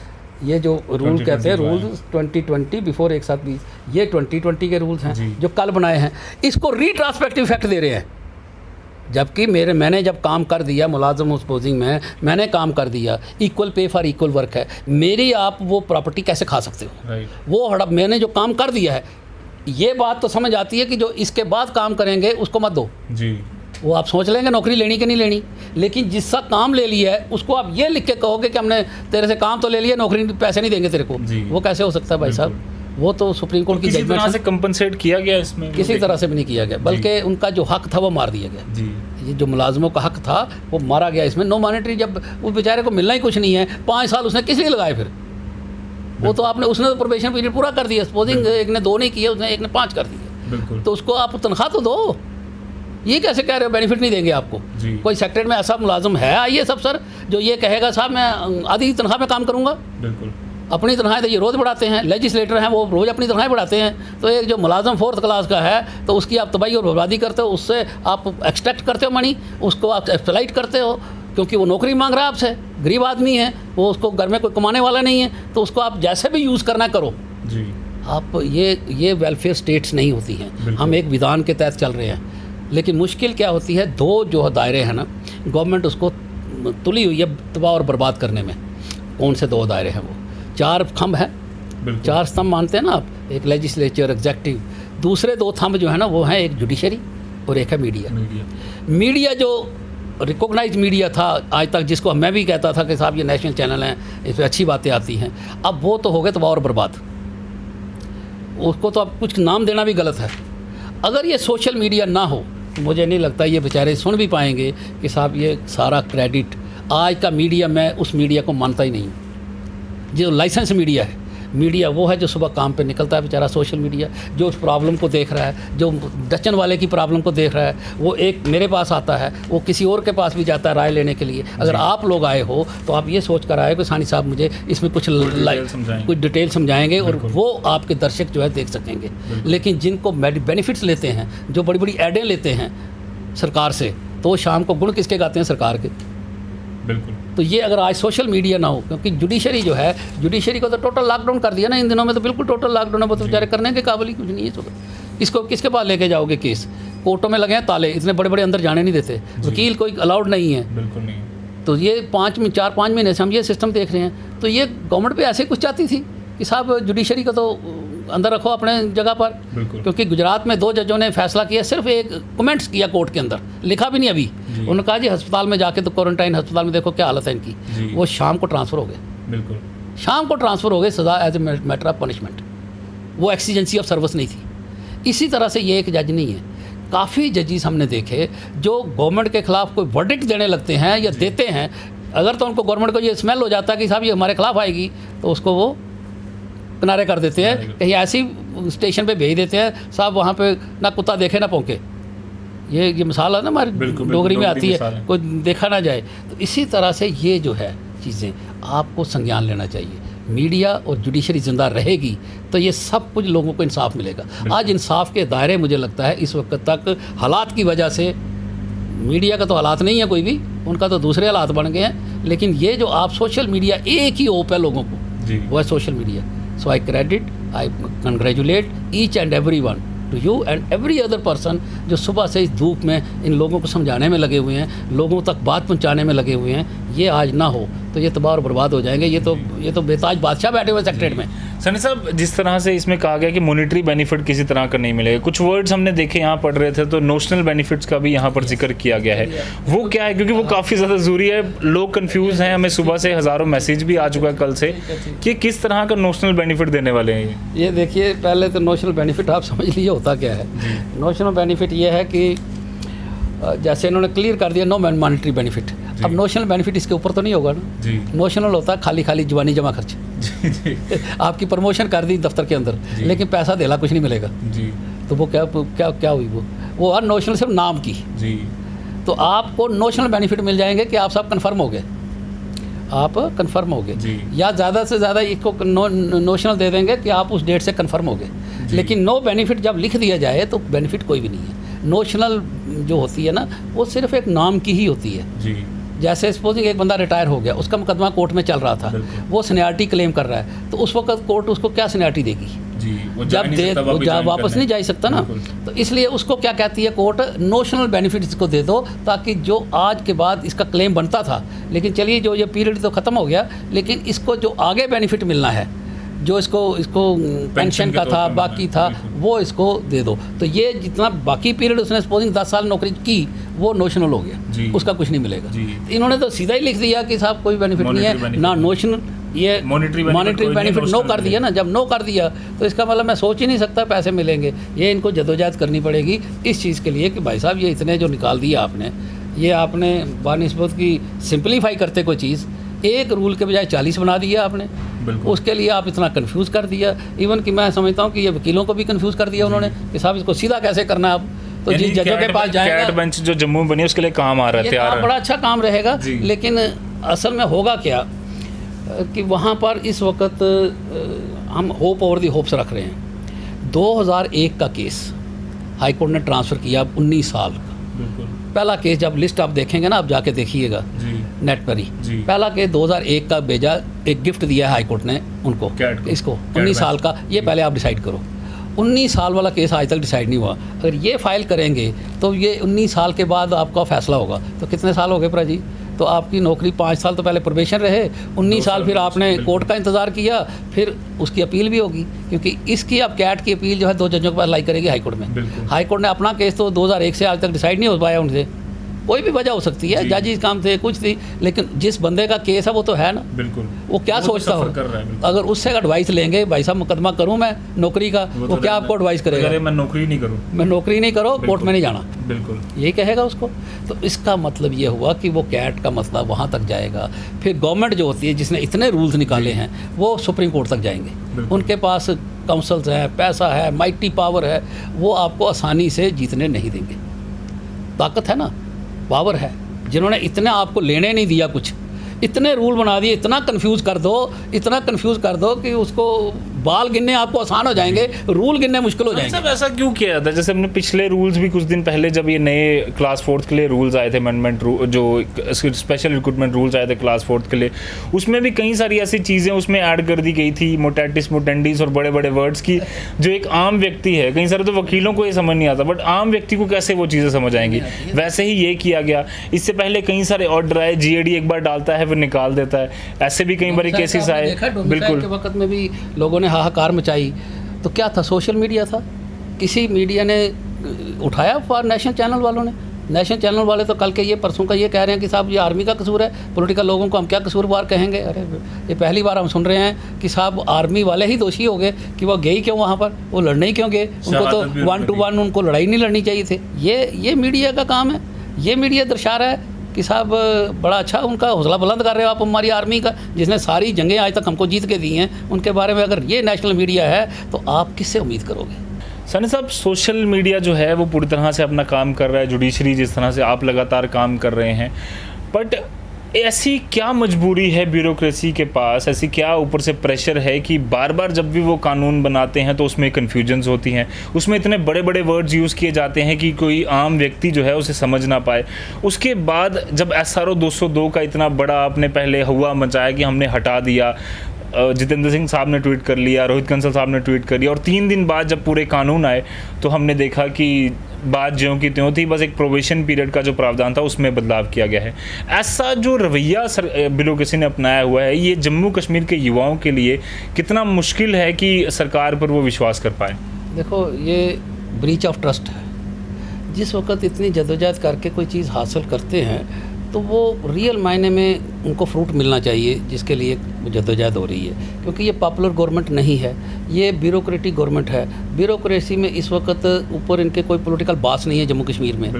Speaker 2: ये जो रूल कहते हैं रूल्स 2020 बिफोर 1/7/20, ये 2020 के रूल्स हैं जो कल बनाए हैं। इसको रिट्रांसपेक्टिव इफेक्ट दे रहे हैं, जबकि मैंने जब काम कर दिया मुलाजम हूँ पोजिंग में, मैंने काम कर दिया, equal pay for equal work है, मेरी आप वो प्रॉपर्टी कैसे खा सकते हो? वो हड़प मैंने जो काम कर दिया है, ये बात तो समझ आती है कि जो इसके बाद काम करेंगे उसको मत दो जी। वो आप सोच लेंगे नौकरी लेनी कि नहीं लेनी, लेकिन जिसका काम ले लिया है उसको आप ये लिख के कहोगे कि हमने तेरे से काम तो ले लिया, नौकरी पैसे नहीं देंगे तेरे को, वो कैसे हो सकता है भाई साहब? वो तो सुप्रीम कोर्ट की जजमेंट से कंपनसेट किया गया, इसमें किसी तरह से भी नहीं किया गया, बल्कि उनका जो हक था वो मार दिया गया जी। ये जो मुलाजमों का हक था वो मारा गया इसमें। नो मॉनेटरी, जब वो बेचारे को मिलना ही कुछ नहीं है, 5 साल उसने किस लिए लगाए फिर? वो तो आपने उसने तो प्रोबेशन पीरियड पूरा कर दिया, सपोजिंग एक ने 2 नहीं किए, उसने एक ने 5 कर दिए, तो उसको आप तनख्वाह तो दो। ये कैसे कह रहे हो बेनिफिट नहीं देंगे आपको? कोई सेक्रेटरी में ऐसा मुलाजम है आईएएस अफसर जो ये कहेगा साहब मैं आधी तनख्वाह में काम करूँगा? बिल्कुल। अपनी तनख्वाहें तो ये रोज़ बढ़ाते हैं, लेजिस्लेटर हैं वो रोज़ अपनी तनख्वाहें बढ़ाते हैं। तो एक जो मुलाजम 4th क्लास का है तो उसकी आप तबाही और बर्बादी करते हो, उससे आप एक्सट्रैक्ट करते हो मनी, उसको आप एक्सप्लॉइट करते हो, क्योंकि वो नौकरी मांग रहा है आपसे, गरीब आदमी है वो, उसको घर में कोई कमाने वाला नहीं है, तो उसको आप जैसे भी यूज़ करना करो जी। आप ये वेलफेयर स्टेट्स नहीं होती हैं, हम एक विधान के तहत चल रहे हैं। लेकिन मुश्किल क्या होती है, 2 जो दायरे हैं ना, गवर्नमेंट उसको तुली हुई है तबाह और बर्बाद करने में। कौन से 2 दायरे हैं वो? 4 थंब हैं, 4 स्तंभ मानते हैं ना आप, एक लेजिस्लेचर, एग्जेक्टिव, दूसरे 2 थंब जो है ना वो हैं एक जुडिशरी और एक है मीडिया। मीडिया जो रिकॉग्नाइज मीडिया था आज तक, जिसको मैं भी कहता था कि साहब ये नेशनल चैनल हैं, इसमें अच्छी बातें आती हैं, अब वो तो हो गए तबाह और बर्बाद। उसको तो अब कुछ नाम देना भी गलत है। अगर ये सोशल मीडिया ना हो तो मुझे नहीं लगता ये बेचारे सुन भी पाएंगे कि साहब ये सारा क्रेडिट आज का मीडिया, मैं उस मीडिया को मानता ही नहीं। जो लाइसेंस मीडिया है, मीडिया वो है जो सुबह काम पे निकलता है बेचारा, सोशल मीडिया जो उस प्रॉब्लम को देख रहा है, जो डचन वाले की प्रॉब्लम को देख रहा है, वो एक मेरे पास आता है, वो किसी और के पास भी जाता है राय लेने के लिए। अगर आप लोग आए हो तो आप ये सोच कर आए कि सानी साहब मुझे इसमें कुछ डिटेल समझाएंगे और वो आपके दर्शक जो है देख सकेंगे। लेकिन जिनको बेनिफिट्स लेते हैं, जो बड़ी बड़ी एडें लेते हैं सरकार से, तो शाम को गुण किसके गाते हैं? सरकार के। बिल्कुल। तो ये अगर आज सोशल मीडिया ना हो, क्योंकि जुडिशरी जो है, जुडिशरी को तो टोटल लॉकडाउन कर दिया ना इन दिनों में, तो बिल्कुल टोटल लॉकडाउन है, वो तो बेचारे करने के काबिल ही कुछ नहीं है। इसको किसके पास लेके जाओगे केस? कोर्टों में लगे हैं ताले, इतने बड़े बड़े अंदर जाने नहीं देते, वकील कोई अलाउड नहीं है, बिल्कुल नहीं। तो ये 4-5 महीने से हम ये सिस्टम देख रहे हैं। तो ये गवर्नमेंट पे ऐसे कुछ चाहती थी कि साहब जुडिशरी को तो अंदर रखो अपने जगह पर, क्योंकि गुजरात में 2 जजों ने फैसला किया, सिर्फ एक कमेंट्स किया कोर्ट के अंदर, लिखा भी नहीं अभी। उन्होंने कहा जी अस्पताल में जाके तो क्वारंटाइन अस्पताल में देखो क्या हालत है इनकी। वो शाम को ट्रांसफ़र हो गए, बिल्कुल शाम को ट्रांसफ़र हो गए, सज़ा as a matter of punishment. वो एक्सीजेंसी ऑफ सर्विस नहीं थी। इसी तरह से ये एक जज नहीं है, काफ़ी जजेस हमने देखे जो गवर्नमेंट के ख़िलाफ़ कोई वर्डिक्ट देने लगते हैं या देते हैं, अगर तो उनको गवर्नमेंट को ये स्मेल हो जाता है कि साहब ये हमारे खिलाफ आएगी, तो उसको वो किनारे कर देते हैं, कहीं ऐसी स्टेशन पे भेज देते हैं साहब वहाँ पे ना कुत्ता देखे ना भौंके। ये मिसाल है ना हमारी डोगरी में आती है, कोई देखा ना जाए। तो इसी तरह से ये जो है चीज़ें आपको संज्ञान लेना चाहिए। मीडिया और जुडिशरी ज़िंदा रहेगी तो ये सब कुछ लोगों को इंसाफ मिलेगा। आज इंसाफ के दायरे मुझे लगता है इस वक्त तक हालात की वजह से, मीडिया का तो हालात नहीं है कोई भी, उनका तो दूसरे हालात बन गए हैं, लेकिन ये जो आप सोशल मीडिया, एक ही होप है लोगों को, वो है social media. So I congratulate each and everyone, to you and every other person जो सुबह से इस धूप में इन लोगों को समझाने में लगे हुए हैं, लोगों तक बात पहुंचाने में लगे हुए हैं। ये आज ना हो तो ये तबाह और बर्बाद हो जाएंगे। ये तो बेताज बादशाह बैठे हुए सेक्रेटरी में।
Speaker 1: सनी साहब, जिस तरह से इसमें कहा गया कि मॉनेटरी बेनिफिट किसी तरह का नहीं मिलेगा, कुछ वर्ड्स हमने देखे यहाँ पढ़ रहे थे, तो नोशनल बेनिफिट्स का भी यहाँ पर जिक्र किया गया है। वो क्या है? क्योंकि वो काफ़ी ज़्यादा ज़रूरी है, लोग कंफ्यूज हैं, हमें सुबह से हज़ारों मैसेज भी आ चुका है कल से कि किस तरह का नोशनल बेनिफिट देने वाले हैं।
Speaker 2: ये देखिए, पहले तो नोशनल बेनिफिट आप समझ लीजिए होता क्या है। नोशनल बेनिफिट ये है कि जैसे इन्होंने क्लियर कर दिया नो मॉनेटरी बेनिफिट, अब नोशनल बेनिफिट इसके ऊपर तो नहीं होगा ना। नोशनल होता है खाली जवानी जमा खर्च। आपकी प्रमोशन कर दी दफ्तर के अंदर, लेकिन पैसा देला कुछ नहीं मिलेगा जी। तो वो क्या हुई? वो हर नोशनल सिर्फ नाम की जी। तो आपको नोशनल बेनिफिट मिल जाएंगे कि आप सब कन्फर्म हो गए, आप कन्फर्म हो गए, या ज़्यादा से ज़्यादा इसको नोशनल दे देंगे कि आप उस डेट से कन्फर्म हो गए। लेकिन नो बेनिफिट जब लिख दिया जाए तो बेनिफिट कोई भी नहीं है। नोशनल जो होती है ना, वो सिर्फ एक नाम की ही होती है जी। जैसे सपोजिंग एक बंदा रिटायर हो गया, उसका मुकदमा कोर्ट में चल रहा था, वो सीनियरिटी क्लेम कर रहा है, तो उस वक्त कोर्ट उसको क्या सीनियरिटी देगी?
Speaker 1: जी, वो
Speaker 2: वापस नहीं जा सकता ना। तो इसलिए उसको क्या कहती है कोर्ट, नोशनल बेनिफिट इसको दे दो, ताकि जो आज के बाद इसका क्लेम बनता था, लेकिन चलिए जो ये पीरियड तो ख़त्म हो गया, लेकिन इसको जो आगे बेनिफिट मिलना है, जो इसको पेंशन का था, बाकी था, वो इसको दे दो। तो ये जितना बाकी पीरियड उसने सपोजिंग 10 साल नौकरी की, वो नोशनल हो गया, उसका कुछ नहीं मिलेगा। इन्होंने तो सीधा ही लिख दिया कि साहब कोई बेनिफिट नहीं है ना, नोशनल ये मॉनिटरी बेनिफिट नो कर दिया ना। जब नो कर दिया तो इसका मतलब मैं सोच ही नहीं सकता पैसे मिलेंगे। ये इनको जदोजहद करनी पड़ेगी इस चीज़ के लिए कि भाई साहब ये इतने जो निकाल दिया आपने, ये आपने बानिस्बत की सिंपलीफाई करते कोई चीज़, एक रूल के बजाय 40 बना दिया आपने, उसके लिए आप इतना कंफ्यूज कर दिया। इवन कि मैं समझता हूँ कि ये वकीलों को भी कंफ्यूज कर दिया उन्होंने कि साहब इसको सीधा कैसे करना है। अब तो जिस जजों के पास जाएगा,
Speaker 1: कैट बेंच जो जम्मू बनी उसके लिए काम आ रहा है, तैयार है,
Speaker 2: बड़ा अच्छा काम रहेगा। लेकिन असल में होगा क्या कि वहाँ पर इस वक्त हम होप ओवर दी होप्स रख रहे हैं। 2001 का केस हाई कोर्ट ने ट्रांसफ़र किया 19 साल का। पहला केस जब लिस्ट आप देखेंगे ना, आप जाके देखिएगा नेट पर ही, पहला केस 2001 का भेजा, एक गिफ्ट दिया है हाई कोर्ट ने उनको, इसको 19 साल का, ये पहले आप डिसाइड करो। 19 साल वाला केस आज तक डिसाइड नहीं हुआ। अगर ये फाइल करेंगे तो ये 19 साल के बाद आपका फैसला होगा। तो कितने साल हो गए प्रा जी? तो आपकी नौकरी 5 साल तो पहले प्रोबेशन रहे, 19 साल फिर आपने कोर्ट का इंतज़ार किया, फिर उसकी अपील भी होगी, क्योंकि इसकी अब कैट की अपील जो है 2 जजों के पास लाई करेगी हाई कोर्ट में। हाई कोर्ट ने अपना केस तो 2001 से आज तक डिसाइड नहीं हो पाया उनसे। कोई भी वजह हो सकती है, जज काम थे, कुछ थी, लेकिन जिस बंदे का केस है वो तो है ना। बिल्कुल। वो क्या सोचता हो, अगर उससे एडवाइस लेंगे, भाई साहब मुकदमा करूं मैं नौकरी का, वो क्या आपको एडवाइस करेगा? अरे मैं नौकरी नहीं करो, कोर्ट में नहीं जाना, बिल्कुल यही कहेगा उसको। तो इसका मतलब ये हुआ कि वो कैट का मसला वहाँ तक जाएगा। फिर गवर्नमेंट जो होती है जिसने इतने रूल्स निकाले हैं, वो सुप्रीम कोर्ट तक जाएंगे। उनके पास काउंसल्स हैं, पैसा है, माइटी पावर है, वो आपको आसानी से जीतने नहीं देंगे। ताकत है ना, पावर है, जिन्होंने इतने आपको लेने नहीं दिया, कुछ इतने रूल बना दिए, इतना कंफ्यूज कर दो कि उसको बाल गिनने आपको आसान हो जाएंगे, रूल गिनने मुश्किल हो जाएंगे।
Speaker 1: सब ऐसा क्यों किया था? जैसे हमने पिछले रूल्स भी कुछ दिन पहले, जब ये नए क्लास 4 के लिए रूल्स आए थे, अमेंडमेंट जो स्पेशल रिक्रूटमेंट रूल्स आए थे क्लास 4 के लिए, उसमें भी कई सारी ऐसी चीज़ें उसमें ऐड कर दी गई थी, मोटेटिस मोटेंडिस और बड़े बड़े वर्ड्स की, जो एक आम व्यक्ति है, कई सारे तो वकीलों को ये समझ नहीं आता, बट आम व्यक्ति को कैसे वो चीज़ें समझ आएंगी। वैसे ही ये किया गया। इससे पहले कई सारे ऑर्डर आए, GAD एक बार डालता है फिर निकाल देता है, ऐसे भी कई बार केसेस आए।
Speaker 2: बिल्कुल के वक्त में भी लोगों ने हाहाकार मचाई। तो क्या था, सोशल मीडिया था, किसी मीडिया ने उठाया, फॉर नेशनल चैनल वालों ने, नेशनल चैनल वाले तो कल के ये परसों का ये कह रहे हैं कि साहब ये आर्मी का कसूर है, पॉलिटिकल लोगों को हम क्या कसूरवार कहेंगे। अरे ये पहली बार हम सुन रहे हैं कि साहब आर्मी वाले ही दोषी हो गए कि वो गए क्यों वहाँ पर, वो लड़ने ही क्यों गए, उनको तो 1 to 1 उनको लड़ाई नहीं लड़नी चाहिए थी। ये मीडिया का काम है। ये मीडिया दर्शा रहा है कि साहब बड़ा अच्छा उनका हौसला बुलंद कर रहे हो आप हमारी आर्मी का, जिसने सारी जंगें आज तक हमको जीत के दी हैं, उनके बारे में अगर ये नेशनल मीडिया है तो आप किससे उम्मीद करोगे?
Speaker 1: सनी साहब, सोशल मीडिया जो है वो पूरी तरह से अपना काम कर रहा है, जुडिशरी जिस तरह से आप लगातार काम कर रहे हैं, बट ऐसी क्या मजबूरी है ब्यूरोक्रेसी के पास, ऐसी क्या ऊपर से प्रेशर है कि बार बार जब भी वो कानून बनाते हैं तो उसमें कन्फ्यूजन्स होती हैं, उसमें इतने बड़े बड़े वर्ड्स यूज़ किए जाते हैं कि कोई आम व्यक्ति जो है उसे समझ ना पाए। उसके बाद जब SRO 202 का इतना बड़ा आपने पहले हुआ मचाया कि हमने हटा दिया, जितेंद्र सिंह साहब ने ट्वीट कर लिया, रोहित कंसल साहब ने ट्वीट कर लिया, और 3 दिन बाद जब पूरे कानून आए तो हमने देखा कि बात ज्यों की त्यों थी, बस एक प्रोबेशन पीरियड का जो प्रावधान था उसमें बदलाव किया गया है। ऐसा जो रवैया ब्यूरोक्रेसी ने अपनाया हुआ है, ये जम्मू कश्मीर के युवाओं के लिए कितना मुश्किल है कि सरकार पर वो विश्वास कर पाए?
Speaker 2: देखो, ये ब्रीच ऑफ ट्रस्ट है। जिस वक्त इतनी जदोजहद करके कोई चीज़ हासिल करते हैं तो वो रियल मायने में उनको फ्रूट मिलना चाहिए, जिसके लिए जद्दोजहद हो रही है। क्योंकि ये पॉपुलर गवर्नमेंट नहीं है, ये ब्यूरोक्रेटिक गवर्नमेंट है। ब्यूरोक्रेसी में इस वक्त ऊपर इनके कोई पॉलिटिकल बास नहीं है जम्मू कश्मीर में,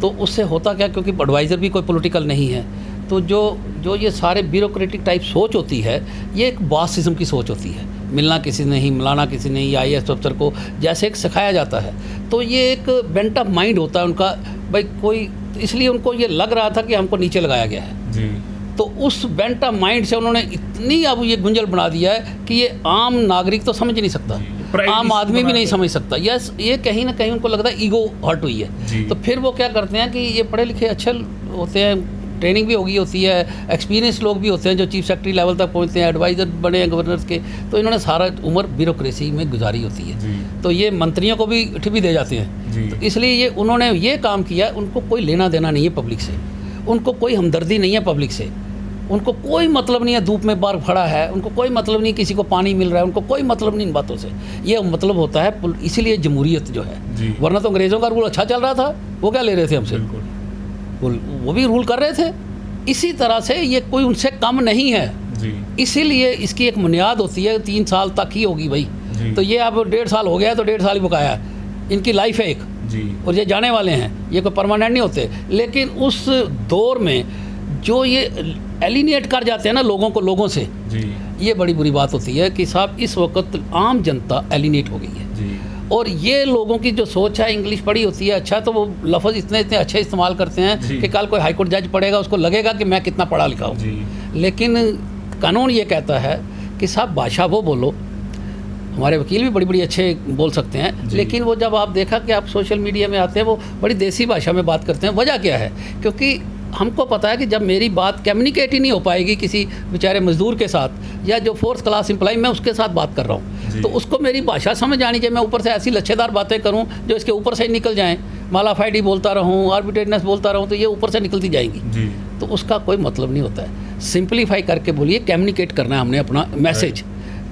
Speaker 2: तो उससे होता क्या, क्योंकि एडवाइज़र भी कोई पॉलिटिकल नहीं है, तो जो ये सारे ब्यूरोक्रेटिक टाइप सोच होती है, ये एक बास किस्म की सोच होती है। मिलना किसी ने नहीं, मिलाना किसी ने, IAS अफसर को जैसे एक सिखाया जाता है, तो ये एक बेंट ऑफ माइंड होता है उनका, भाई कोई, इसलिए उनको ये लग रहा था कि हमको नीचे लगाया गया है जी। तो उस बेंट ऑफ माइंड से उन्होंने इतनी अब ये गुंजल बना दिया है कि ये आम नागरिक तो समझ नहीं सकता, आम आदमी भी नहीं समझ सकता। यस, ये कहीं ना कहीं उनको लगता है ईगो हर्ट हुई है। तो फिर वो क्या करते हैं कि ये पढ़े लिखे अच्छे होते हैं, ट्रेनिंग भी होगी होती है, एक्सपीरियंस लोग भी होते हैं जो चीफ सेक्रेटरी लेवल तक पहुंचते हैं, एडवाइज़र बने हैं गवर्नर्स के, तो इन्होंने सारा उम्र ब्यूरोक्रेसी में गुजारी होती है। तो ये मंत्रियों को भी भी दे जाते हैं। तो इसलिए ये उन्होंने ये काम किया, उनको कोई लेना देना नहीं है पब्लिक से, उनको कोई हमदर्दी नहीं है पब्लिक से, उनको कोई मतलब नहीं है धूप में बाहर खड़ा है, उनको कोई मतलब नहीं किसी को पानी मिल रहा है, उनको कोई मतलब नहीं इन बातों से। ये मतलब होता है, इसीलिए जमहूरियत जो है, वरना तो अंग्रेज़ों का रूल अच्छा चल रहा था, वो क्या ले रहे थे हमसे, वो भी रूल कर रहे थे। इसी तरह से ये कोई उनसे कम नहीं है, इसीलिए इसकी एक बुनियाद होती है, 3 साल तक ही होगी भाई। तो ये अब 1.5 साल हो गया है तो 1.5 साल ही बकाया है, इनकी लाइफ है एक, और ये जाने वाले हैं, ये कोई परमानेंट नहीं होते। लेकिन उस दौर में जो ये एलिनेट कर जाते हैं ना लोगों को लोगों से, ये बड़ी बुरी बात होती है कि साहब इस वक्त आम जनता एलिनेट हो गई है। और ये लोगों की जो सोच है, इंग्लिश पढ़ी होती है अच्छा, तो वो लफ्ज़ इतने अच्छे इस्तेमाल करते हैं कि कल कोई हाई कोर्ट जज पढ़ेगा उसको लगेगा कि मैं कितना पढ़ा लिखा हूँ। लेकिन कानून ये कहता है कि साहब भाषा वो बोलो, हमारे वकील भी बड़ी बड़ी अच्छे बोल सकते हैं, लेकिन वो जब आप देखा कि आप सोशल मीडिया में आते हैं वो बड़ी देसी भाषा में बात करते हैं। वजह क्या है? क्योंकि हमको पता है कि जब मेरी बात कम्युनिकेट ही नहीं हो पाएगी किसी बेचारे मजदूर के साथ या जो 4th क्लास एम्प्लॉय, मैं उसके साथ बात कर रहा हूँ, तो उसको मेरी भाषा समझ आनी चाहिए। मैं ऊपर से ऐसी लच्छेदार बातें करूँ जो इसके ऊपर से ही निकल जाएँ, मालाफाइडी बोलता रहूँ, आर्बिट्रेटनेस बोलता रहूँ, तो ये ऊपर से निकलती जाएंगी, तो उसका कोई मतलब नहीं होता है। सिंप्लीफाई करके बोलिए, कम्युनिकेट करना है हमने अपना मैसेज,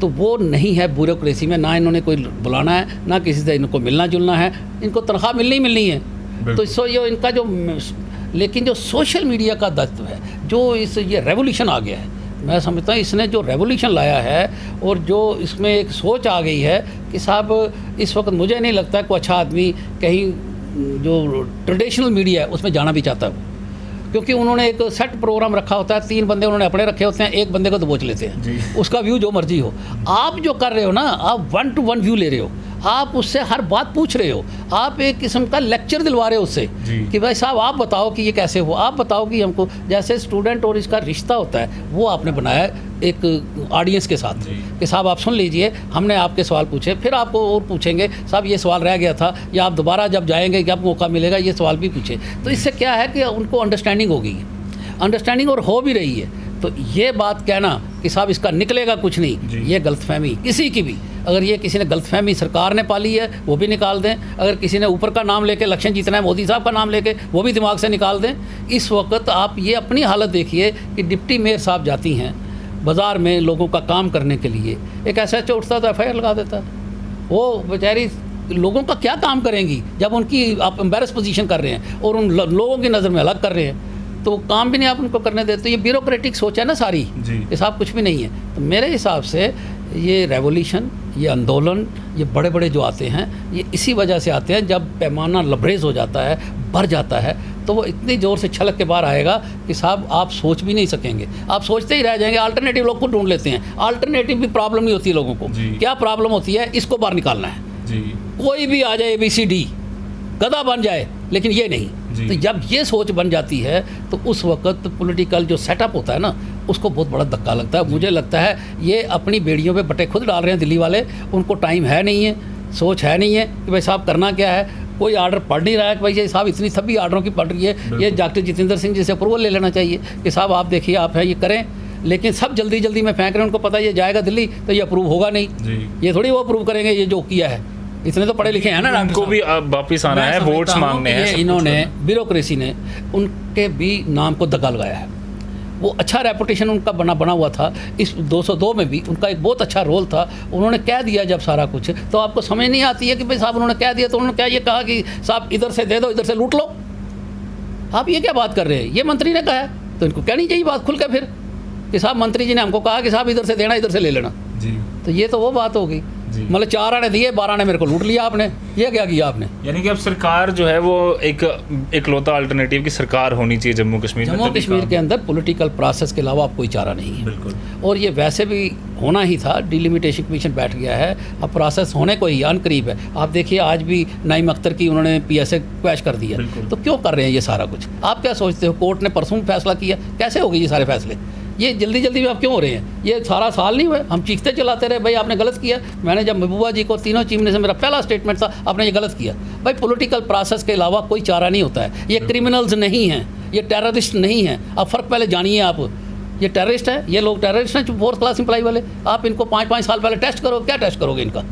Speaker 2: तो वो नहीं है ब्यूरोक्रेसी में। ना इन्होंने कोई बुलाना है, ना किसी से इनको मिलना जुलना है, इनको तनख्वाह मिलनी है। तो इससे ये इनका जो, लेकिन जो सोशल मीडिया का तत्व है, जो ये रेवोल्यूशन आ गया है, मैं समझता हूँ इसने जो रेवोल्यूशन लाया है और जो इसमें एक सोच आ गई है कि साहब इस वक्त मुझे नहीं लगता है कोई अच्छा आदमी कहीं जो ट्रेडिशनल मीडिया है उसमें जाना भी चाहता है, क्योंकि उन्होंने एक सेट प्रोग्राम रखा होता है, 3 बंदे उन्होंने अपने रखे होते हैं, एक बंदे को दबोच लेते हैं, उसका व्यू जो मर्जी हो। आप जो कर रहे हो ना, आप 1 to 1 व्यू ले रहे हो, आप उससे हर बात पूछ रहे हो, आप एक किस्म का लेक्चर दिलवा रहे हो उससे कि भाई साहब आप बताओ कि ये कैसे हो, आप बताओ कि हमको, जैसे स्टूडेंट और इसका रिश्ता होता है वो आपने बनाया एक ऑडियंस के साथ कि साहब आप सुन लीजिए, हमने आपके सवाल पूछे, फिर आपको और पूछेंगे साहब ये सवाल रह गया था, या आप दोबारा जब जाएंगे जब मौका मिलेगा ये सवाल भी पूछे। तो इससे क्या है कि उनको अंडरस्टैंडिंग हो गई है, अंडरस्टैंडिंग और हो भी रही है। तो ये बात कहना कि साहब इसका निकलेगा कुछ नहीं, ये गलतफहमी किसी की भी, अगर ये किसी ने गलतफहमी सरकार ने पाली है वो भी निकाल दें, अगर किसी ने ऊपर का नाम लेके इलेक्शन जीतना है, मोदी साहब का नाम लेके, वो भी दिमाग से निकाल दें। इस वक्त आप ये अपनी हालत देखिए कि डिप्टी मेयर साहब जाती हैं बाज़ार में लोगों का काम करने के लिए, एक SHO उठता तो FIR लगा देता है, वो बेचारी लोगों का क्या काम करेंगी जब उनकी आप एम्बेरस पोजीशन कर रहे हैं और उन लोगों की नज़र में अलग कर रहे हैं, तो काम भी नहीं आप उनको करने देते। तो ये ब्यूरोक्रेटिक सोच है ना सारी, ये साहब कुछ भी नहीं है। तो मेरे हिसाब से ये रेवोल्यूशन, ये आंदोलन, ये बड़े बड़े जो आते हैं ये इसी वजह से आते हैं, जब पैमाना लबरेज हो जाता है, बढ़ जाता है, तो वो इतनी ज़ोर से छलक के बाहर आएगा कि साहब आप सोच भी नहीं सकेंगे, आप सोचते ही रह जाएंगे। अल्टरनेटिव लोग को ढूंढ लेते हैं, अल्टरनेटिव भी प्रॉब्लम नहीं होती लोगों को। क्या प्रॉब्लम होती है? इसको बाहर निकालना है। कोई भी आ जाए ABCD गधा बन जाए, लेकिन ये नहीं। तो जब ये सोच बन जाती है तो उस वक्त पॉलिटिकल जो सेटअप होता है ना, उसको बहुत बड़ा धक्का लगता है। मुझे लगता है ये अपनी बेड़ियों पे बट्टे खुद डाल रहे हैं दिल्ली वाले, उनको टाइम है नहीं है, सोच है नहीं है कि भाई साहब करना क्या है। कोई आर्डर पढ़ नहीं रहा है कि भाई ये साहब इतनी सभी आर्डरों की पढ़ रही है, ये डॉक्टर जितेंद्र सिंह जी से अप्रूवल ले लेना चाहिए कि साहब आप देखिए आप हैं ये करें, लेकिन सब जल्दी जल्दी में फेंक रहे हैं। उनको पता है ये जाएगा दिल्ली तो ये अप्रूव होगा नहीं, ये थोड़ी वो अप्रूव करेंगे ये जो किया है। इतने तो पढ़े लिखे हैं ना, उनको भी वापस आना है, वोट्स मांगने हैं। इन्होंने ब्यूरोक्रेसी ने उनके भी नाम को दगा लगाया है। वो अच्छा रेपुटेशन उनका बना हुआ था। इस 202 में भी उनका एक बहुत अच्छा रोल था। उन्होंने कह दिया जब सारा कुछ, तो आपको समझ नहीं आती है कि भाई साहब उन्होंने कह दिया तो उन्होंने क्या ये कहा कि साहब इधर से दे दो, इधर से लूट लो। आप ये क्या बात कर रहे हैं? ये मंत्री ने कहा है तो इनको कहनी चाहिए बात खुल के फिर कि साहब मंत्री जी ने हमको कहा कि साहब इधर से देना, इधर से ले लेना जी। तो ये तो वो बात हो गई, मतलब 4 आने दिए, 12 आने मेरे को लूट लिया आपने। ये क्या किया आपने? यानी कि अब सरकार जो है वो एक इकलौता अल्टरनेटिव की सरकार होनी चाहिए जम्मू कश्मीर में। जम्मू कश्मीर के अंदर पॉलिटिकल प्रोसेस के अलावा अब कोई चारा नहीं है। बिल्कुल। और ये वैसे भी होना ही था, डिलिमिटेशन कमीशन बैठ गया है, अब प्रोसेस होने को ही अनकरीब है। आप देखिए आज भी नईम अख्तर की उन्होंने PSA क्वैश कर दिया, तो क्यों कर रहे हैं ये सारा कुछ? आप क्या सोचते हो? कोर्ट ने परसों फैसला किया, कैसे हो गए ये सारे फैसले? ये जल्दी जल्दी में आप क्यों हो रहे हैं? ये सारा साल नहीं हुए, हम चीखते चलाते रहे भाई आपने गलत किया। मैंने जब महबूबा जी को तीनों चीफ मिनिस्टर, मेरा पहला स्टेटमेंट था आपने ये गलत किया। भाई पॉलिटिकल प्रोसेस के अलावा कोई चारा नहीं होता है। ये क्रिमिनल्स नहीं हैं, ये टेररिस्ट नहीं है। अब फ़र्क पहले जानिए आप, ये टेररिस्ट है, ये लोग टेररिस्ट हैं 4th क्लास एम्प्लॉय वाले। आप इनको 5-5 साल पहले टेस्ट करो, क्या टेस्ट करोगे इनका?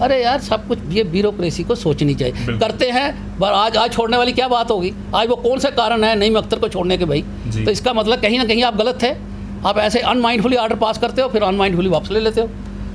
Speaker 2: अरे यार सब कुछ ये ब्यूरोक्रेसी को सोचनी चाहिए। करते हैं पर आज छोड़ने वाली क्या बात होगी? आज वो कौन सा कारण है नईम अख्तर को छोड़ने के भाई? तो इसका मतलब कहीं ना कहीं आप गलत थे। आप ऐसे अनमाइंडफुली ऑर्डर पास करते हो, फिर अनमाइंडफुली वापस ले लेते हो।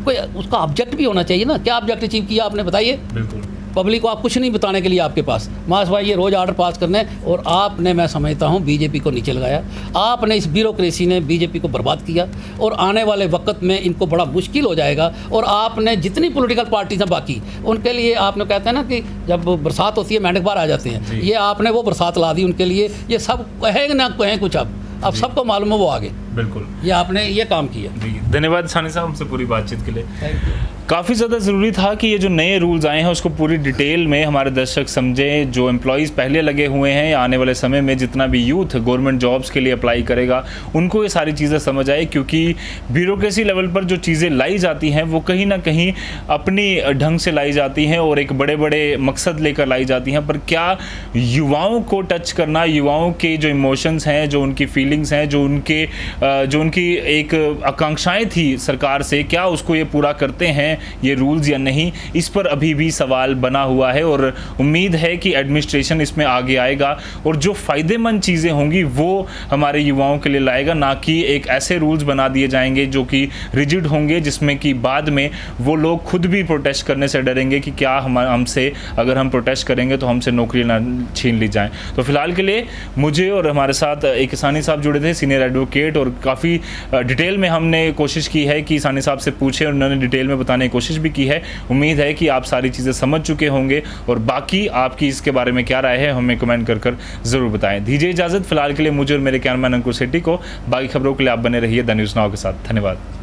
Speaker 2: कोई उसका ऑब्जेक्ट भी होना चाहिए ना, क्या ऑब्जेक्ट अचीव किया आपने, बताइए।
Speaker 1: बिल्कुल।
Speaker 2: पब्लिक को आप कुछ नहीं बताने के लिए आपके पास मास भाई ये रोज़ ऑर्डर पास करने, और आपने, मैं समझता हूँ, बीजेपी को नीचे लगाया। आपने इस ब्यूरोक्रेसी ने बीजेपी को बर्बाद किया, और आने वाले वक्त में इनको बड़ा मुश्किल हो जाएगा। और आपने जितनी पॉलिटिकल पार्टीज हैं बाकी, उनके लिए आपने कहते हैं ना कि जब बरसात होती है मेंढक बाहर आ जाते हैं, ये आपने वो बरसात ला दी उनके लिए। ये सब कहें ना कहें कुछ, अब सबको मालूम है वो आगे।
Speaker 1: बिल्कुल,
Speaker 2: ये आपने ये काम किया।
Speaker 1: धन्यवाद सानी साहब हमसे पूरी बातचीत के लिए। काफ़ी ज़्यादा ज़रूरी था कि ये जो नए रूल्स आए हैं उसको पूरी डिटेल में हमारे दर्शक समझें। जो एम्प्लॉयज़ पहले लगे हुए हैं या आने वाले समय में जितना भी यूथ गवर्नमेंट जॉब्स के लिए अप्लाई करेगा, उनको ये सारी चीज़ें समझ आए। क्योंकि ब्यूरोक्रेसी लेवल पर जो चीज़ें लाई जाती हैं वो कहीं ना कहीं अपनी ढंग से लाई जाती हैं और एक बड़े बड़े मकसद लेकर लाई जाती हैं। पर क्या युवाओं को टच करना, युवाओं के जो इमोशंस हैं, जो उनकी फीलिंग्स हैं, जो उनकी एक आकांक्षाएँ थी सरकार से, क्या उसको ये पूरा करते हैं ये रूल्स या नहीं, इस पर अभी भी सवाल बना हुआ है। और उम्मीद है कि एडमिनिस्ट्रेशन इसमें आगे आएगा और जो फ़ायदेमंद चीज़ें होंगी वो हमारे युवाओं के लिए लाएगा, ना कि एक ऐसे रूल्स बना दिए जाएंगे जो कि रिजिड होंगे, जिसमें कि बाद में वो लोग खुद भी प्रोटेस्ट करने से डरेंगे कि क्या हमसे, अगर हम प्रोटेस्ट करेंगे तो हमसे नौकरी ना छीन ली जाए। तो फिलहाल के लिए मुझे और हमारे साथ एक सानी साहब जुड़े थे, सीनियर एडवोकेट, और काफ़ी डिटेल में हमने कोशिश की है कि सानी साहब से पूछें, उन्होंने डिटेल में बताने की कोशिश भी की है। उम्मीद है कि आप सारी चीज़ें समझ चुके होंगे, और बाकी आपकी इसके बारे में क्या राय है हमें कमेंट कर ज़रूर बताएं। दीजिए इजाज़त फिलहाल के लिए मुझे और मेरे कैमरामैन अंकुर सेठी को। बाकी खबरों के लिए आप बने रहिए द न्यूज़ नाउ के साथ। धन्यवाद।